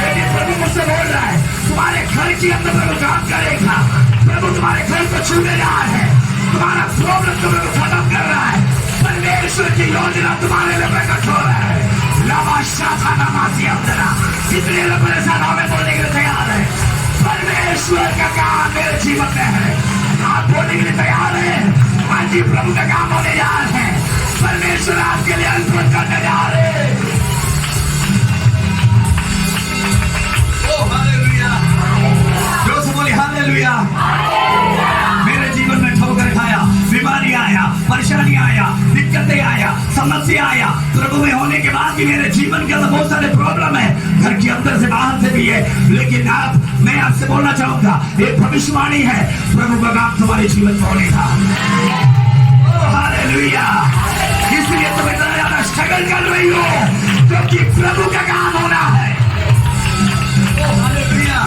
लेकिन प्रभु मुझसे बोल रहा है तुम्हारे घर के अंदर प्रभु काम करेगा। प्रभु तुम्हारे घर को छूने जा रहा है, तुम्हारा प्रॉब्लम को प्रभु खत्म कर रहा है। परमेश्वर की योजना तुम्हारे लिए प्रकट हो रहा है। कितने लोग मेरे साथ हमें बोलने के लिए तैयार है? परमेश्वर का काम मेरे जीवन में है। आप बोलने के लिए तैयार है? हाँ जी, प्रभु का काम होने जा रहे हैं। परमेश्वर आपके लिए अद्भुत करने जा रहे हैं। ओह हालेलुया, जो से बोली हालेलुया। मेरे जीवन में ठोकर खाया, बीमारी आया, परेशानी आया, दिक्कतें आया, समस्या आया, प्रभु में होने के बाद भी मेरे जीवन के अंदर बहुत सारे प्रॉब्लम है, घर के अंदर से बाहर से भी है। लेकिन मैं आपसे बोलना चाहूंगा, एक भविष्यवाणी है, प्रभु का काम तुम्हारे जीवन में होनेगा। Oh hallelujah. इसलिए तुम इतना ज्यादा स्ट्रगल कर रही हो क्योंकि प्रभु का काम होना है। Oh hallelujah.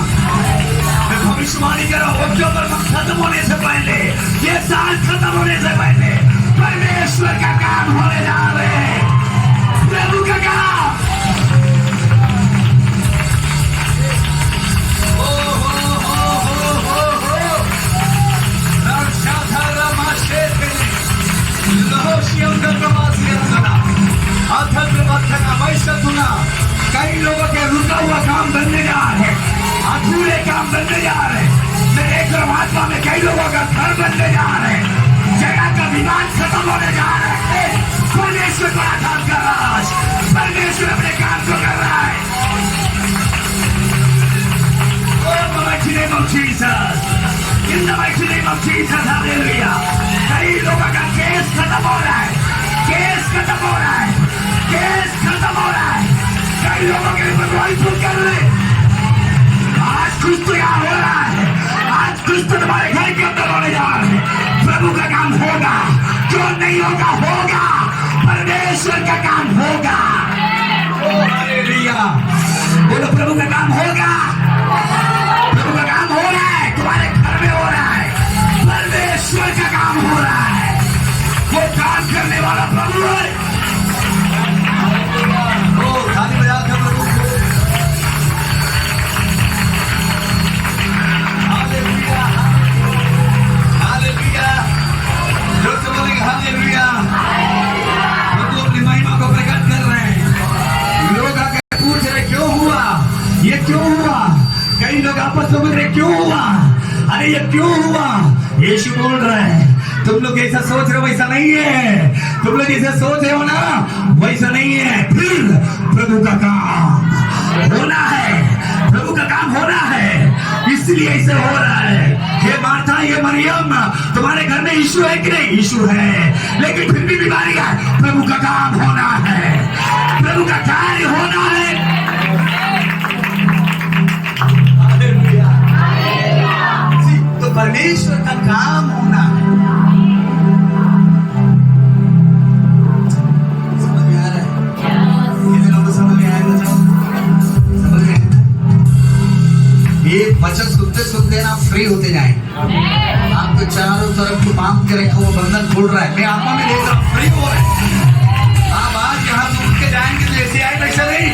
मैं भविष्यवाणी कर रहा हूं, अक्टूबर खत्म होने से पहले, ये साल खत्म होने से पहले परमेश्वर का काम होने जा रहे हैं। प्रभु का काम। कई लोगों के रुका हुआ काम बनने जा रहे हैं, अधूरे काम बनने जा रहे हैं। मैं देख रहा हूं आत्मा में कई लोगों का घर बनने जा रहे हैं, जगह का विवाद खत्म होने जा रहा है। परमेश्वर बड़ा काम कर रहा है, परमेश्वर अपने काम को कर रहा है। Oh, the mighty name of Jesus. In the mighty name of Jesus, hallelujah. कई लोगों का केस खत्म हो रहा है, केस खत्म हो रहा है, केस खत्म हो रहा है। कई लोगों के ऊपर अद्भुत कर रहे। आज कुछ तो यहाँ हो रहा है, आज कुछ तो तुम्हारे घर के अंदर होने जा रहा है। प्रभु का काम होगा, जो नहीं होगा होगा, परमेश्वर का काम होगा। Oh hallelujah. बोलो प्रभु का काम होगा, प्रभु का काम हो रहा है, तुम्हारे घर में हो रहा है, परमेश्वर का काम हो रहा है। वो काम करने वाला प्रभु है। ओह ताली बजा कर प्रभु को हालेलुया, हालेलुया। जो से बोलेंगे हालेलुया, प्रभु अपनी महिमा को प्रकट कर रहे हैं। लोग आकर पूछ रहे क्यों हुआ, ये क्यों हुआ? कई लोग आपस में बोल रहे क्यों हुआ, अरे ये क्यों हुआ? यीशु बोल रहा है तुम लोग ऐसा सोच रहे हो वैसा नहीं है, तुम लोग ऐसा सोच रहे हो ना वैसा नहीं है। फिर प्रभु का काम होना है, प्रभु का काम होना है, इसलिए ऐसे हो रहा है। ये मार्था, ये मरियम, तुम्हारे घर में यीशु है कि नहीं? यीशु है, लेकिन फिर भी बीमारी है। प्रभु का काम होना है, प्रभु का कार्य होना है। तो परमेश्वर का काम होना है। समझ में आ रहा है? कितने लोगों को समझ में आएगा? समझ में आएगा? ये वचन सुनते सुनते ना फ्री होते जाए। आपको चारों तरफ को बांध के रखा वो बंधन खुल रहा है। मैं आत्मा में देख रहा हूँ फ्री हो रहा है। आप आज यहाँ से उठ के जाएंगे तो ऐसे आए वैसा नहीं,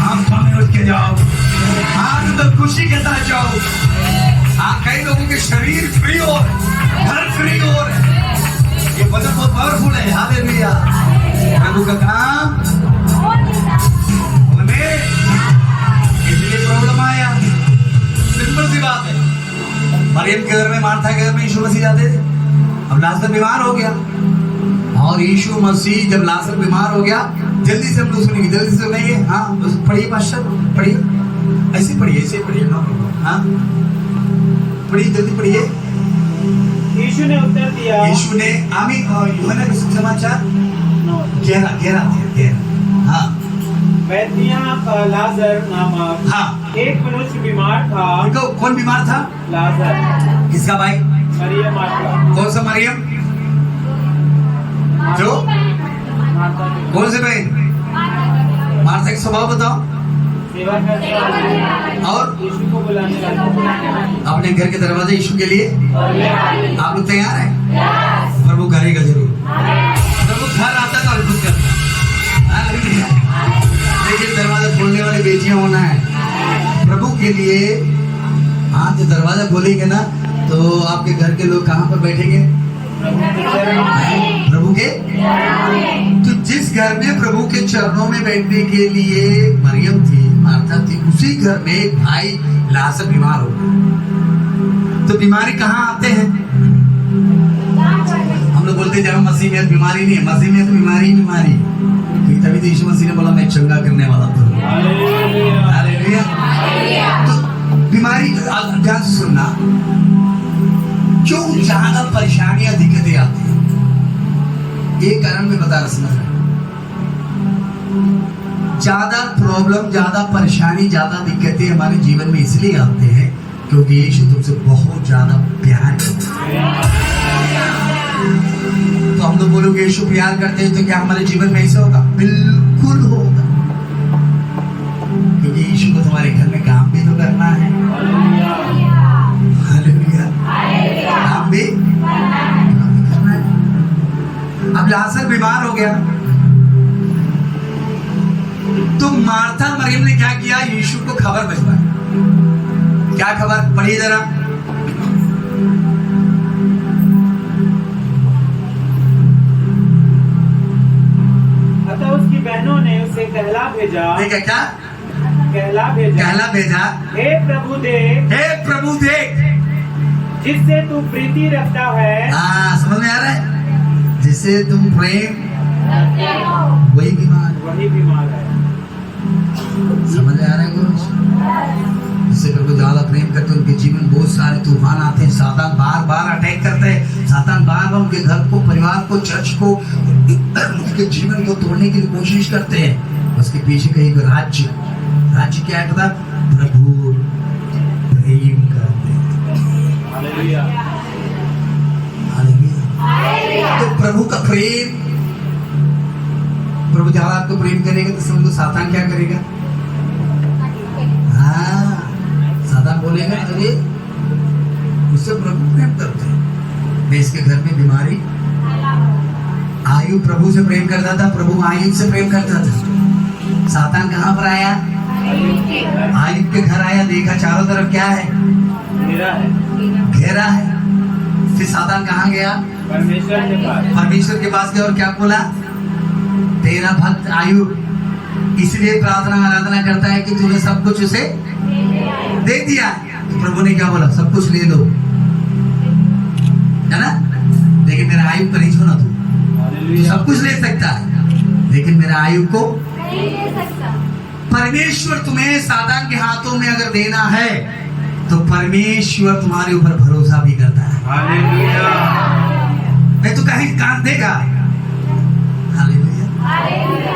आत्मा में उठ के जाओ, आनंद खुशी के साथ जाओ। कई लोगों के शरीर फ्री हो रहे, घर फ्री हो रहे। ये वचन बहुत पावरफुल है। हालेलुया। प्रभु का काम होने, इसलिए प्रॉब्लम आया। सिंपल सी बात है। मरियम के घर में, मार्था के घर में यीशु मसीह जाते थे। अब लाजर बीमार हो गया और यीशु मसीह जब लाजर बीमार हो गया, जल्दी से हम लोग सुनेंगे, जल्दी से सुनेंगे। हाँ पढ़िए पास्टर, पढ़िए, ऐसे पढ़िए, ऐसे पढ़िए। हाँ पढ़िए, जल्दी पढ़िए। यीशु ने उत्तर दिया, यीशु ने आमीन। यूहन्ना का सुसमाचार 11। हाँ बैतनिय्याह का लाजर नामक हाँ एक मनुष्य बीमार था। उनको कौन बीमार था? लाजर, किसका भाई? मरियम माता। कौन सा मरियम? जो माता की। कौन से बहन? मार्था का स्वभाव बताओ। सेवा करने वाले, और यीशु को बुलाने वाले। अपने घर के दरवाजे यीशु के लिए आप लोग तैयार हैं? प्रभु करेगा जरूर। प्रभु घर आता तो अद्भुत करता। हालेलुया। लेकिन दरवाजा खोलने वाली बेटियां होना है प्रभु के लिए। आप जो दरवाजा खोलेंगे ना तो आपके घर के लोग कहाँ पर बैठेंगे? प्रभु के। तो जिस घर में प्रभु के चरणों में बैठने के लिए मरियम थी, मार्था थी, उसी घर में एक भाई लाजर बीमार हो गया। तो बीमारी कहाँ आते हैं? हम लोग बोलते हैं जब मसीह में बीमारी नहीं है, मसीह में तो बीमारी बीमारी। तभी तो यीशु मसीह ने बोला मैं चंगा करने वाला था। हालेलुया। तो बीमारी ध्यान से सुनना, क्यों ज्यादा परेशानियां दिक्कतें आती हैं? एक कारण मैं बता रहा, समझ रहे? ज्यादा प्रॉब्लम, ज्यादा परेशानी, ज्यादा दिक्कतें हमारे जीवन में इसलिए आते हैं क्योंकि यीशु तुमसे बहुत ज्यादा प्यार करता है। तो हम लोग बोलोगे यीशु प्यार करते हैं तो क्या हमारे जीवन में ऐसा होगा? बिल्कुल होगा, क्योंकि यीशु को तुम्हारे घर में काम भी तो करना है। हालेलुया। काम भी करना है। अब लाजर बीमार हो गया तो मार्था मरियम ने क्या किया? यीशु को खबर भिजवाई। क्या खबर? पढ़िए जरा। अतः उसकी बहनों ने उसे कहला भेजा। देखा क्या? कहला भेजा। कहला भेजा। हे प्रभु देख, हे प्रभु देख, जिससे तू प्रीति रखता है। हाँ समझ में आ रहा है? जिसे तुम प्रेम वही बीमार। वही बीमार है। समझ में आ रहा है कुछ? जिससे प्रभु ज्यादा प्रेम करते उनके जीवन बहुत सारे तूफान आते हैं, सातान बार बार अटैक करता है, सातान बार बार उनके घर को, परिवार को, चर्च को, उनके जीवन को तोड़ने की कोशिश करते हैं। उसके पीछे कहीं राज्य क्या करता? प्रभु प्रेम करते। हालेलुया। हालेलुया। तो प्रभु का प्रेम, प्रभु ज्यादा आपको प्रेम करेगा तो समझो सातान क्या करेगा? हाँ, सातान बोलेगा अरे उससे प्रभु प्रेम करते हैं। मैं इसके घर में बीमारी। आयु प्रभु से प्रेम करता था, प्रभु आयु से प्रेम करता था। सातान कहाँ पर आया? आयु के घर आया, देखा चारों तरफ क्या है? मेरा है, घेरा है। फिर सातान कहाँ गया? परमेश्वर के पास। परमेश्वर के पास गया और क्या बोला? तेरा भक्त आयु इसलिए प्रार्थना आराधना करता है कि तूने सब कुछ उसे दे दिया। तो प्रभु ने क्या बोला? सब कुछ ले लो, है ना, लेकिन मेरा आयु को नहीं छोड़ा। तू सब कुछ ले सकता है लेकिन मेरा आयु को नहीं ले सकता। परमेश्वर तुम्हें सातान के हाथों में अगर देना है तो परमेश्वर तुम्हारे ऊपर भरोसा भी करता है। हालेलुया। नहीं तो कहीं कान देगा। हालेलुया।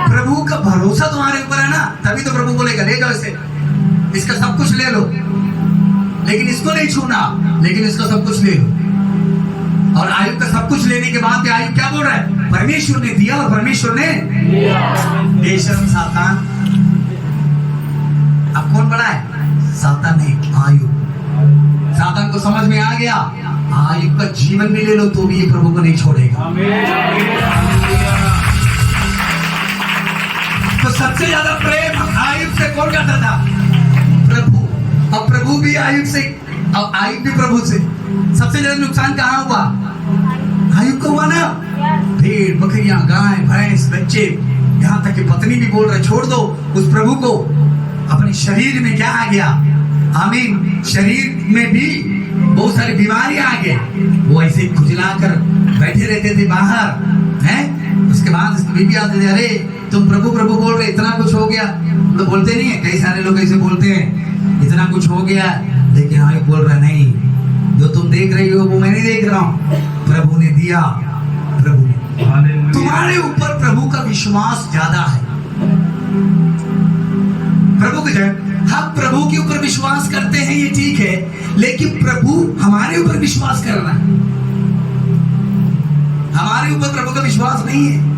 प्रभु का भरोसा तुम्हारे ऊपर है ना, तभी तो प्रभु बोलेगा ले जाओ इसे, इसका सब कुछ ले लो, लेकिन इसको नहीं छूना, लेकिन इसका सब कुछ ले लो। और आयु का सब कुछ लेने के बाद आयु क्या बोल रहा है? परमेश्वर ने दिया और परमेश्वर ने बेशर्म सातान। अब कौन बड़ा है? सातान नहीं, आयु। सातान को समझ में आ गया आयु का जीवन भी ले लो तो भी ये प्रभु को नहीं छोड़ेगा। तो सबसे ज्यादा प्रेम आयु से कौन करता था? प्रभु। अब प्रभु भी आयु से, अब आयु भी प्रभु से। सबसे ज्यादा नुकसान कहाँ हुआ? आयु को हुआ ना। भेड़ बकरियां, गाय भैंस, बच्चे, यहाँ तक कि पत्नी भी बोल रहे छोड़ दो उस प्रभु को। अपने शरीर में क्या आ गया? आमीन। शरीर में भी बहुत सारी बीमारियां आ गए। वो ऐसे खुजला कर बैठे रहते थे बाहर, हैं? उसके बाद उसकी बीवी आते थे, अरे तुम प्रभु प्रभु बोल रहे, इतना कुछ हो गया। तो बोलते नहीं है, कई सारे लोग ऐसे बोलते हैं, इतना कुछ हो गया, लेकिन आगे बोल रहा नहीं, जो तुम देख रही हो वो मैं नहीं देख रहा हूँ, प्रभु ने दिया। प्रभु ने, तुम्हारे ऊपर प्रभु का विश्वास ज्यादा है। प्रभु के जय। हम प्रभु के ऊपर विश्वास करते हैं ये ठीक है, लेकिन प्रभु हमारे ऊपर विश्वास करना है। हमारे ऊपर प्रभु का विश्वास नहीं है।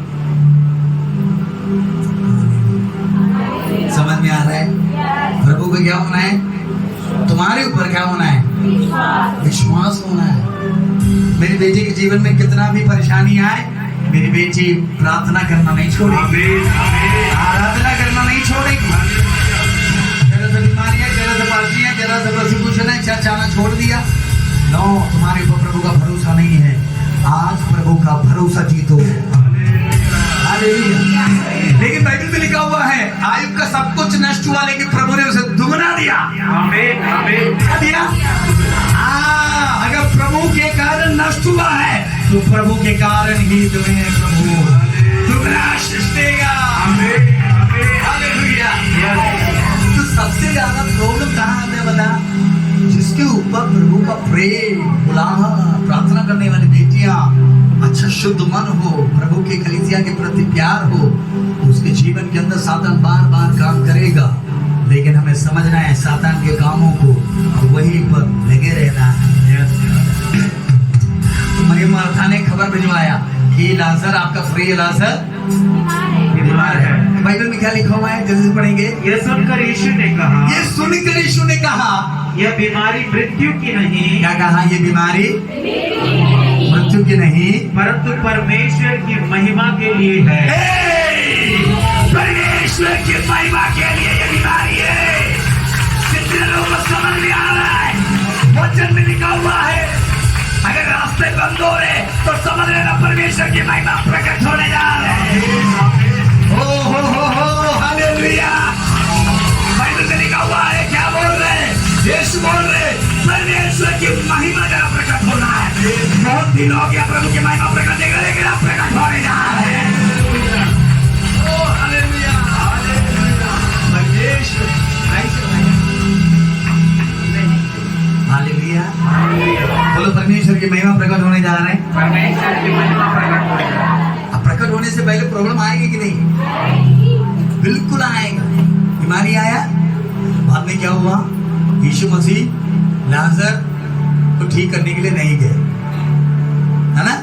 समझ में आ रहा है? क्या होना है? तुम्हारे ऊपर क्या होना है? विश्वास होना है। मेरी बेटी के जीवन में कितना भी परेशानी आए, मेरी बेटी प्रार्थना करना नहीं छोड़ेगी, आराधना करना नहीं छोड़ेगी। जरा से बीमारियां, जरा से परेशानियां, जरा से परसिक्यूशन है, चर्च आना छोड़ दिया, नो, तुम्हारे ऊपर प्रभु का भरोसा नहीं है। आज प्रभु का भरोसा जीतो। हालेलुया। लेकिन बाइबल में लिखा हुआ है आयुब का सब कुछ नष्ट हुआ, लेकिन प्रभु ने उसे दुगना दिया। आमीन आमीन। क्या दिया? अगर प्रभु के कारण नष्ट हुआ है तो प्रभु के कारण ही तुम्हें प्रभु दुगना आशीष देगा। हालेलुया। तो सबसे ज्यादा प्रॉब्लम कहाँ आता है बता? जिसके ऊपर प्रभु का प्रेम, प्रार्थना करने वाली बेटियां, अच्छा शुद्ध मन हो, प्रभु के कलीसिया के प्रति प्यार हो, तो उसके जीवन के अंदर सातान बार बार काम करेगा। लेकिन हमें समझना है सातान के कामों को और वहीं पर लगे रहना है। मरियम मार्था ने खबर भिजवाया कि लाजर, आपका फ्री लाजर बीमार है। बाइबल में क्या लिखा हुआ है? जल्दी पढ़ेंगे। यह सुनकर यीशु ने कहा, ये सुनकर यीशु ने कहा, यह बीमारी मृत्यु की नहीं, क्या कहा? ये बीमारी मृत्यु की नहीं, परंतु परमेश्वर की महिमा के लिए है। परमेश्वर की महिमा के लिए ये बीमारी है। कितने लोगों को समझ में आ रहा है? वचन में लिखा हुआ है अगर रास्ते बंद हो रहे तो समझ लेना परमेश्वर की महिमा प्रकट होने जा रहे हैं। हो हालेलुया। बाइबल में लिखा हुआ है, क्या बोल रहे हैं? यीशु बोल रहे परमेश्वर की महिमा जरा प्रकट होना है। बहुत दिन हो गया प्रभु की महिमा प्रकट देगा, लेकिन आप प्रकट होने जा रहे हैं। ओ हालेलुया, हालेलुया। परमेश्वर हालेलुया, बोलो परमेश्वर की महिमा प्रकट होने जा रहे हैं। परमेश्वर की महिमा प्रकट होने। अब प्रकट होने से पहले प्रॉब्लम आएगी कि नहीं? बिल्कुल आएगा। बीमारी आया, बाद में क्या हुआ? यीशु मसीह लाजर को ठीक करने के लिए नहीं गए, है ना?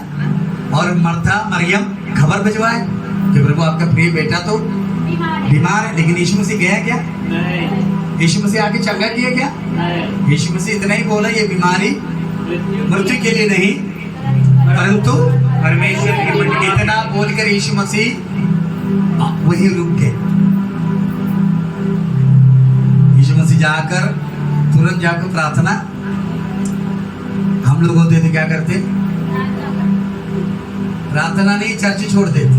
और मर्था मरियम खबर भिजवाए कि प्रभु आपका प्रिय बेटा तो बीमार है, लेकिन यीशु मसीह गया क्या? यीशु मसीह आके चंगा किया क्या? यीशु मसीह इतना ही बोला, ये बीमारी मृत्यु के लिए नहीं परंतु परमेश्वर की महिमा। इतना बोलकर यीशु मसीह वही रुक गए। यीशु मसीह जाकर तुरंत जाकर प्रार्थना, हम लोग होते थे क्या करते? प्रार्थना नहीं, चर्च छोड़ देते।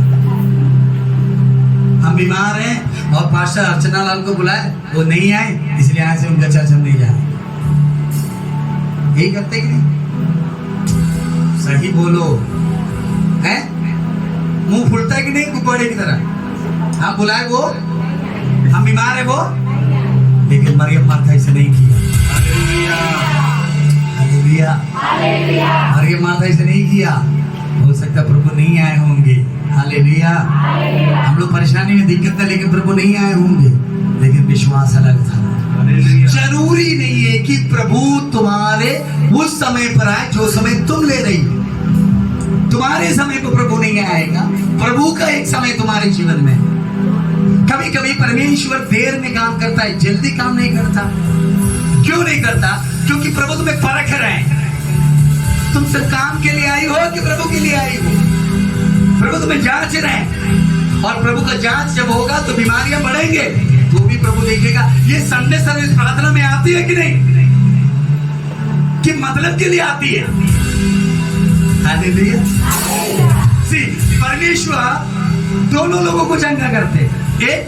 हम बीमार हैं और पास्टर अर्चना लाल को बुलाए, वो नहीं आए, इसलिए यहाँ से उनका चर्च हम नहीं जाए। यही करते कि नहीं? सही बोलो, है? मुंह फुलता है कि नहीं कुकड़े की तरह? हाँ, बुलाए वो, हम बीमार है वो, लेकिन मरियम मार्था ऐसे नहीं किया। Hallelujah, hallelujah. मरियम मार्था ऐसे नहीं किया। हो सकता प्रभु नहीं आए होंगे। हालेलुया। हम लोग परेशानी में दिक्कत है, लेकिन प्रभु नहीं आए होंगे, लेकिन विश्वास अलग था। जरूरी नहीं है कि प्रभु तुम्हारे उस समय पर आए जो समय तुम ले रही हो। तुम्हारे समय पर प्रभु नहीं आएगा, प्रभु का एक समय तुम्हारे जीवन में। कभी कभी परमेश्वर देर में काम करता है, जल्दी काम नहीं करता। क्यों नहीं करता? क्योंकि प्रभु तुम्हें परख रहे हैं। तुम सब काम के लिए आई हो कि प्रभु के लिए आई हो? प्रभु तुम्हें जांच रहे हैं, और प्रभु का जांच जब होगा तो बीमारियां बढ़ेंगे, तो भी प्रभु देखेगा ये संडे सर्विस प्रार्थना में आती है कि नहीं, कि मतलब के लिए आती है। हालेलुया। परमेश्वर दोनों लोगों को चंगा करते हैं। एक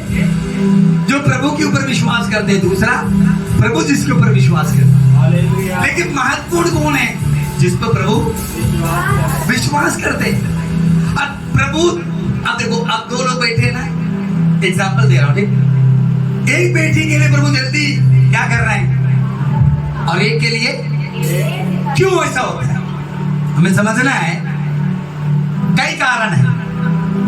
जो प्रभु के ऊपर विश्वास करते हैं, दूसरा प्रभु जिसके ऊपर विश्वास करते हैं। लेकिन महत्वपूर्ण कौन है? जिस पर प्रभु विश्वास करते हैं। अब प्रभु, अब देखो, अब दो लोग बैठे ना, एग्जाम्पल दे रहा हूं, ठीक? एक बेटी के लिए प्रभु जल्दी क्या कर रहे हैं, और एक के लिए क्यों ऐसा होता है? हमें समझना है। कई कारण है।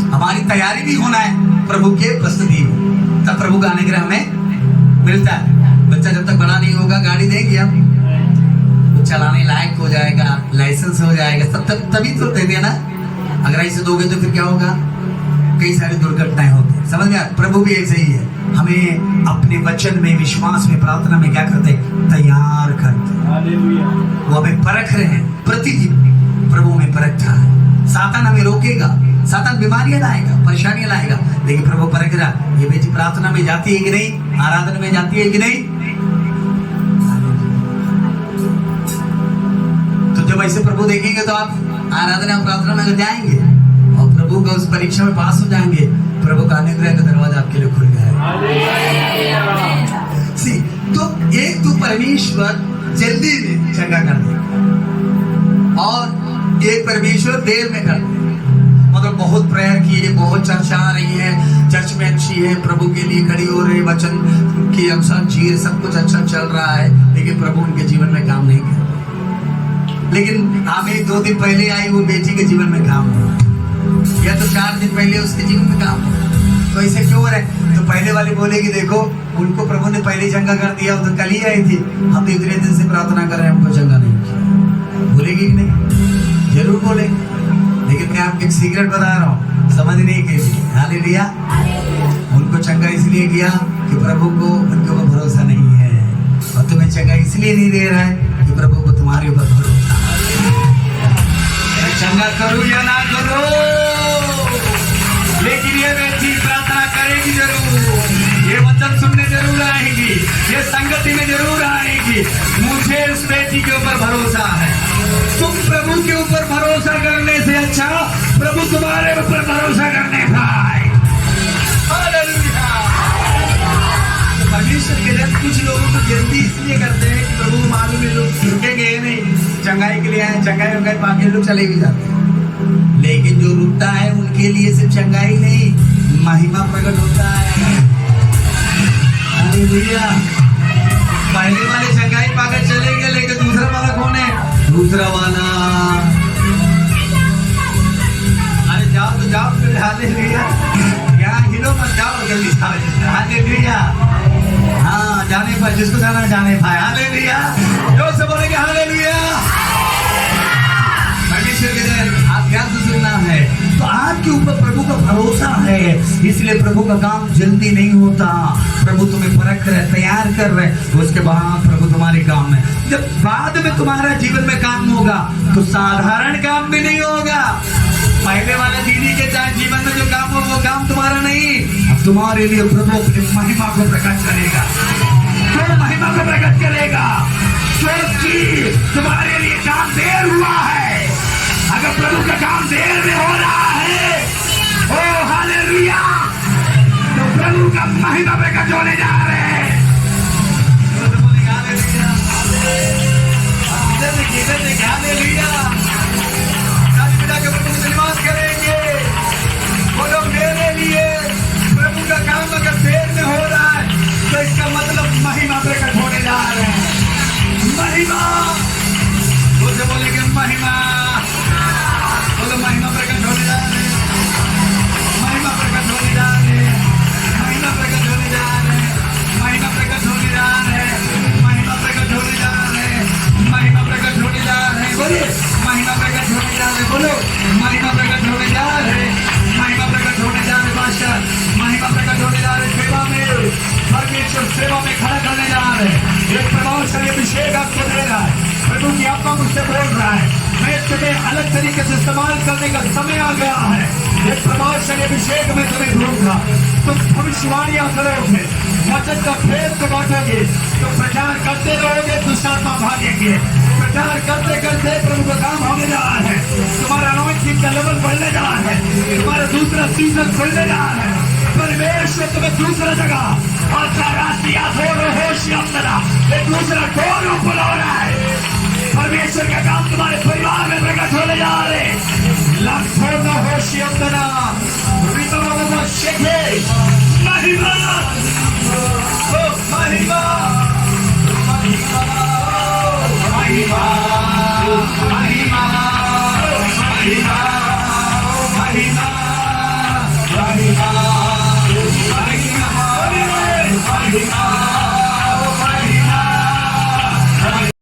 हमारी तैयारी भी होना है प्रभु के प्रस्तुति में, तब प्रभु का अनुग्रह हमें मिलता है। बच्चा जब तक बड़ा नहीं होगा, गाड़ी देंगे हम, वो चलाने लायक हो जाएगा, लाइसेंस हो जाएगा, तभी तो दे देना। अगर ऐसे दोगे तो फिर क्या होगा? कई सारी दुर्घटनाएं होती है। समझ में? प्रभु भी ऐसे ही है। हमें अपने वचन में, विश्वास में, प्रार्थना में क्या करते? तैयार करते। हालेलुया। वो हमें परख रहे हैं, प्रतिदिन प्रभु में परखता है। सातान हमें रोकेगा, सातान बीमारियां लाएगा, परेशानियां लाएगा, लेकिन प्रभु परख रहा, ये बेटी प्रार्थना में जाती है कि नहीं, आराधना में जाती है कि नहीं। तो जब ऐसे प्रभु देखेंगे तो आप आराधना प्रार्थना में जाएंगे और प्रभु का उस परीक्षा में पास हो जाएंगे, प्रभु का अनुग्रह का दरवाजा आपके लिए खुल गया है। सी, तो एक तो परमेश्वर जल्दी में चंगा कर दे और एक परमेश्वर देर में कर दे। मतलब बहुत प्रेयर किए, बहुत चर्चा आ रही है, चर्च में अच्छी है, प्रभु के लिए खड़ी हो रही, वचन के अनुसार जी, सब कुछ अच्छा चल रहा है, लेकिन प्रभु उनके जीवन में काम नहीं कर रहे। लेकिन हमें 2 दिन पहले आई वो बेटी के जीवन में काम हुआ, या तो 4 दिन पहले उसके जीवन में काम हुआ। तो ऐसे क्यों हो रहा है? तो पहले वाले बोले कि देखो उनको प्रभु ने पहले चंगा कर दिया, तो कल ही आई थी, हम तो इतने दिन से प्रार्थना कर रहे हैं, हमको चंगा नहीं किया। बोलेगी कि नहीं? जरूर बोलेंगे, लेकिन मैं आपको एक सीक्रेट बता रहा हूँ, समझने के लिए। हालेलुया। उनको चंगा इसलिए किया कि प्रभु को उनके ऊपर भरोसा नहीं है, और तुम्हें चंगा इसलिए नहीं दे रहा है कि प्रभु को तुम्हारे ऊपर भरोसा है। चंगा करूँ या ना करूँ, लेकिन ये बेटी प्रार्थना करेगी जरूर, ये वचन सुनने जरूर आएगी, ये संगति में जरूर आएगी। मुझे इस बेटी के ऊपर भरोसा है। तुम प्रभु के ऊपर भरोसा करने से अच्छा प्रभु तुम्हारे ऊपर भरोसा करने का है। हालेलुया। परमेश्वर के लिए कुछ लोगों को जल्दी इसलिए करते हैं कि प्रभु मालूम है लोग रुकेंगे नहीं, चंगाई के लिए आए, चंगाई पाके लोग चले भी जाते हैं। लेकिन जो रुकता है उनके लिए सिर्फ चंगाई नहीं, महिमा प्रकट होता है। हालेलुया। पहले वाले चंगाई पाकर चले गए, लेकिन दूसरा वाला कौन है? दूसरा वाला, अरे जाओ तो जाओ फिर। हालेलुया। यहाँ हिलो मत, जाओ जल्दी से। हालेलुया। हाँ, जाने पर जिसको जाना जाने पाए। हालेलुया। जोर से बोलेंगे हालेलुया। परमेश्वर के जय। आप ध्यान से सुनना है, तो आपके ऊपर प्रभु का भरोसा है, इसलिए प्रभु का काम जल्दी नहीं होता। प्रभु तुम्हें परख रहे, तैयार कर रहे, उसके बाद प्रभु तुम्हारे काम है। जब बाद में तुम्हारा जीवन में काम होगा तो साधारण काम भी नहीं होगा। पहले वाला दीदी के जीवन में जो काम हो वो काम तुम्हारा नहीं, अब तुम्हारे लिए प्रभु अपनी महिमा को प्रकट करेगा। जो महिमा को प्रकट करेगा, जो चीज तुम्हारे लिए काम देर हुआ है, अगर प्रभु का काम देर में हो रहा है, ओ हालेलुया, तो प्रभु का महिमा प्रकट होने जा रहे हैं। करेंगे वो लोग मेरे लिए। प्रभु का काम अगर देर में हो रहा है तो इसका मतलब महिमा प्रकट होने जा रहे हैं। महिमा बोले, बोलेंगे महिमा, बोलो महिमा प्रकट होने जा रहे हैं, महिमा प्रकट होने जा रहे हैं, महिमा प्रकट होने जा रहे हैं, महिमा प्रकट होने जा रहे हैं, महिमा प्रकट होने जा रहे हैं, महिमा प्रकट होने जा रहे हैं। बोलिए महिमा प्रकट होने जा रहे हैं, बोलो महिमा प्रकट होने जा रहे हैं, महिमा प्रकट होने जा रहे बादशाह, महिमा प्रकट होने जा रहे सेवा में, परमेश्वर सेवा में खड़ा करने जा रहे हैं। एक प्रभावशाली अभिषेक आपको दे रहा है, प्रभु की आत्मा मुझसे बोल रहा है, मैं तुम्हें अलग तरीके से इस्तेमाल करने का समय आ गया है। एक प्रभावशाली अभिषेक में तुम्हें दूंगा, तुम भविष्यवाणियां करोगे, वचन का भेद को बांटोगे, तो प्रचार करते रहोगे, दुष्टात्मा भागेंगे। प्रचार करते करते प्रभु का काम होने जा रहा है, तुम्हारा अनॉइंटिंग का लेवल बढ़ने जा रहा है, तुम्हारा दूसरा सीजन खुलने जा रहा है। परमेश्वर तुम्हें दूसरा जगह और एक दूसरा डोर बुला रहा है। परमेश्वर का काम तुम्हारे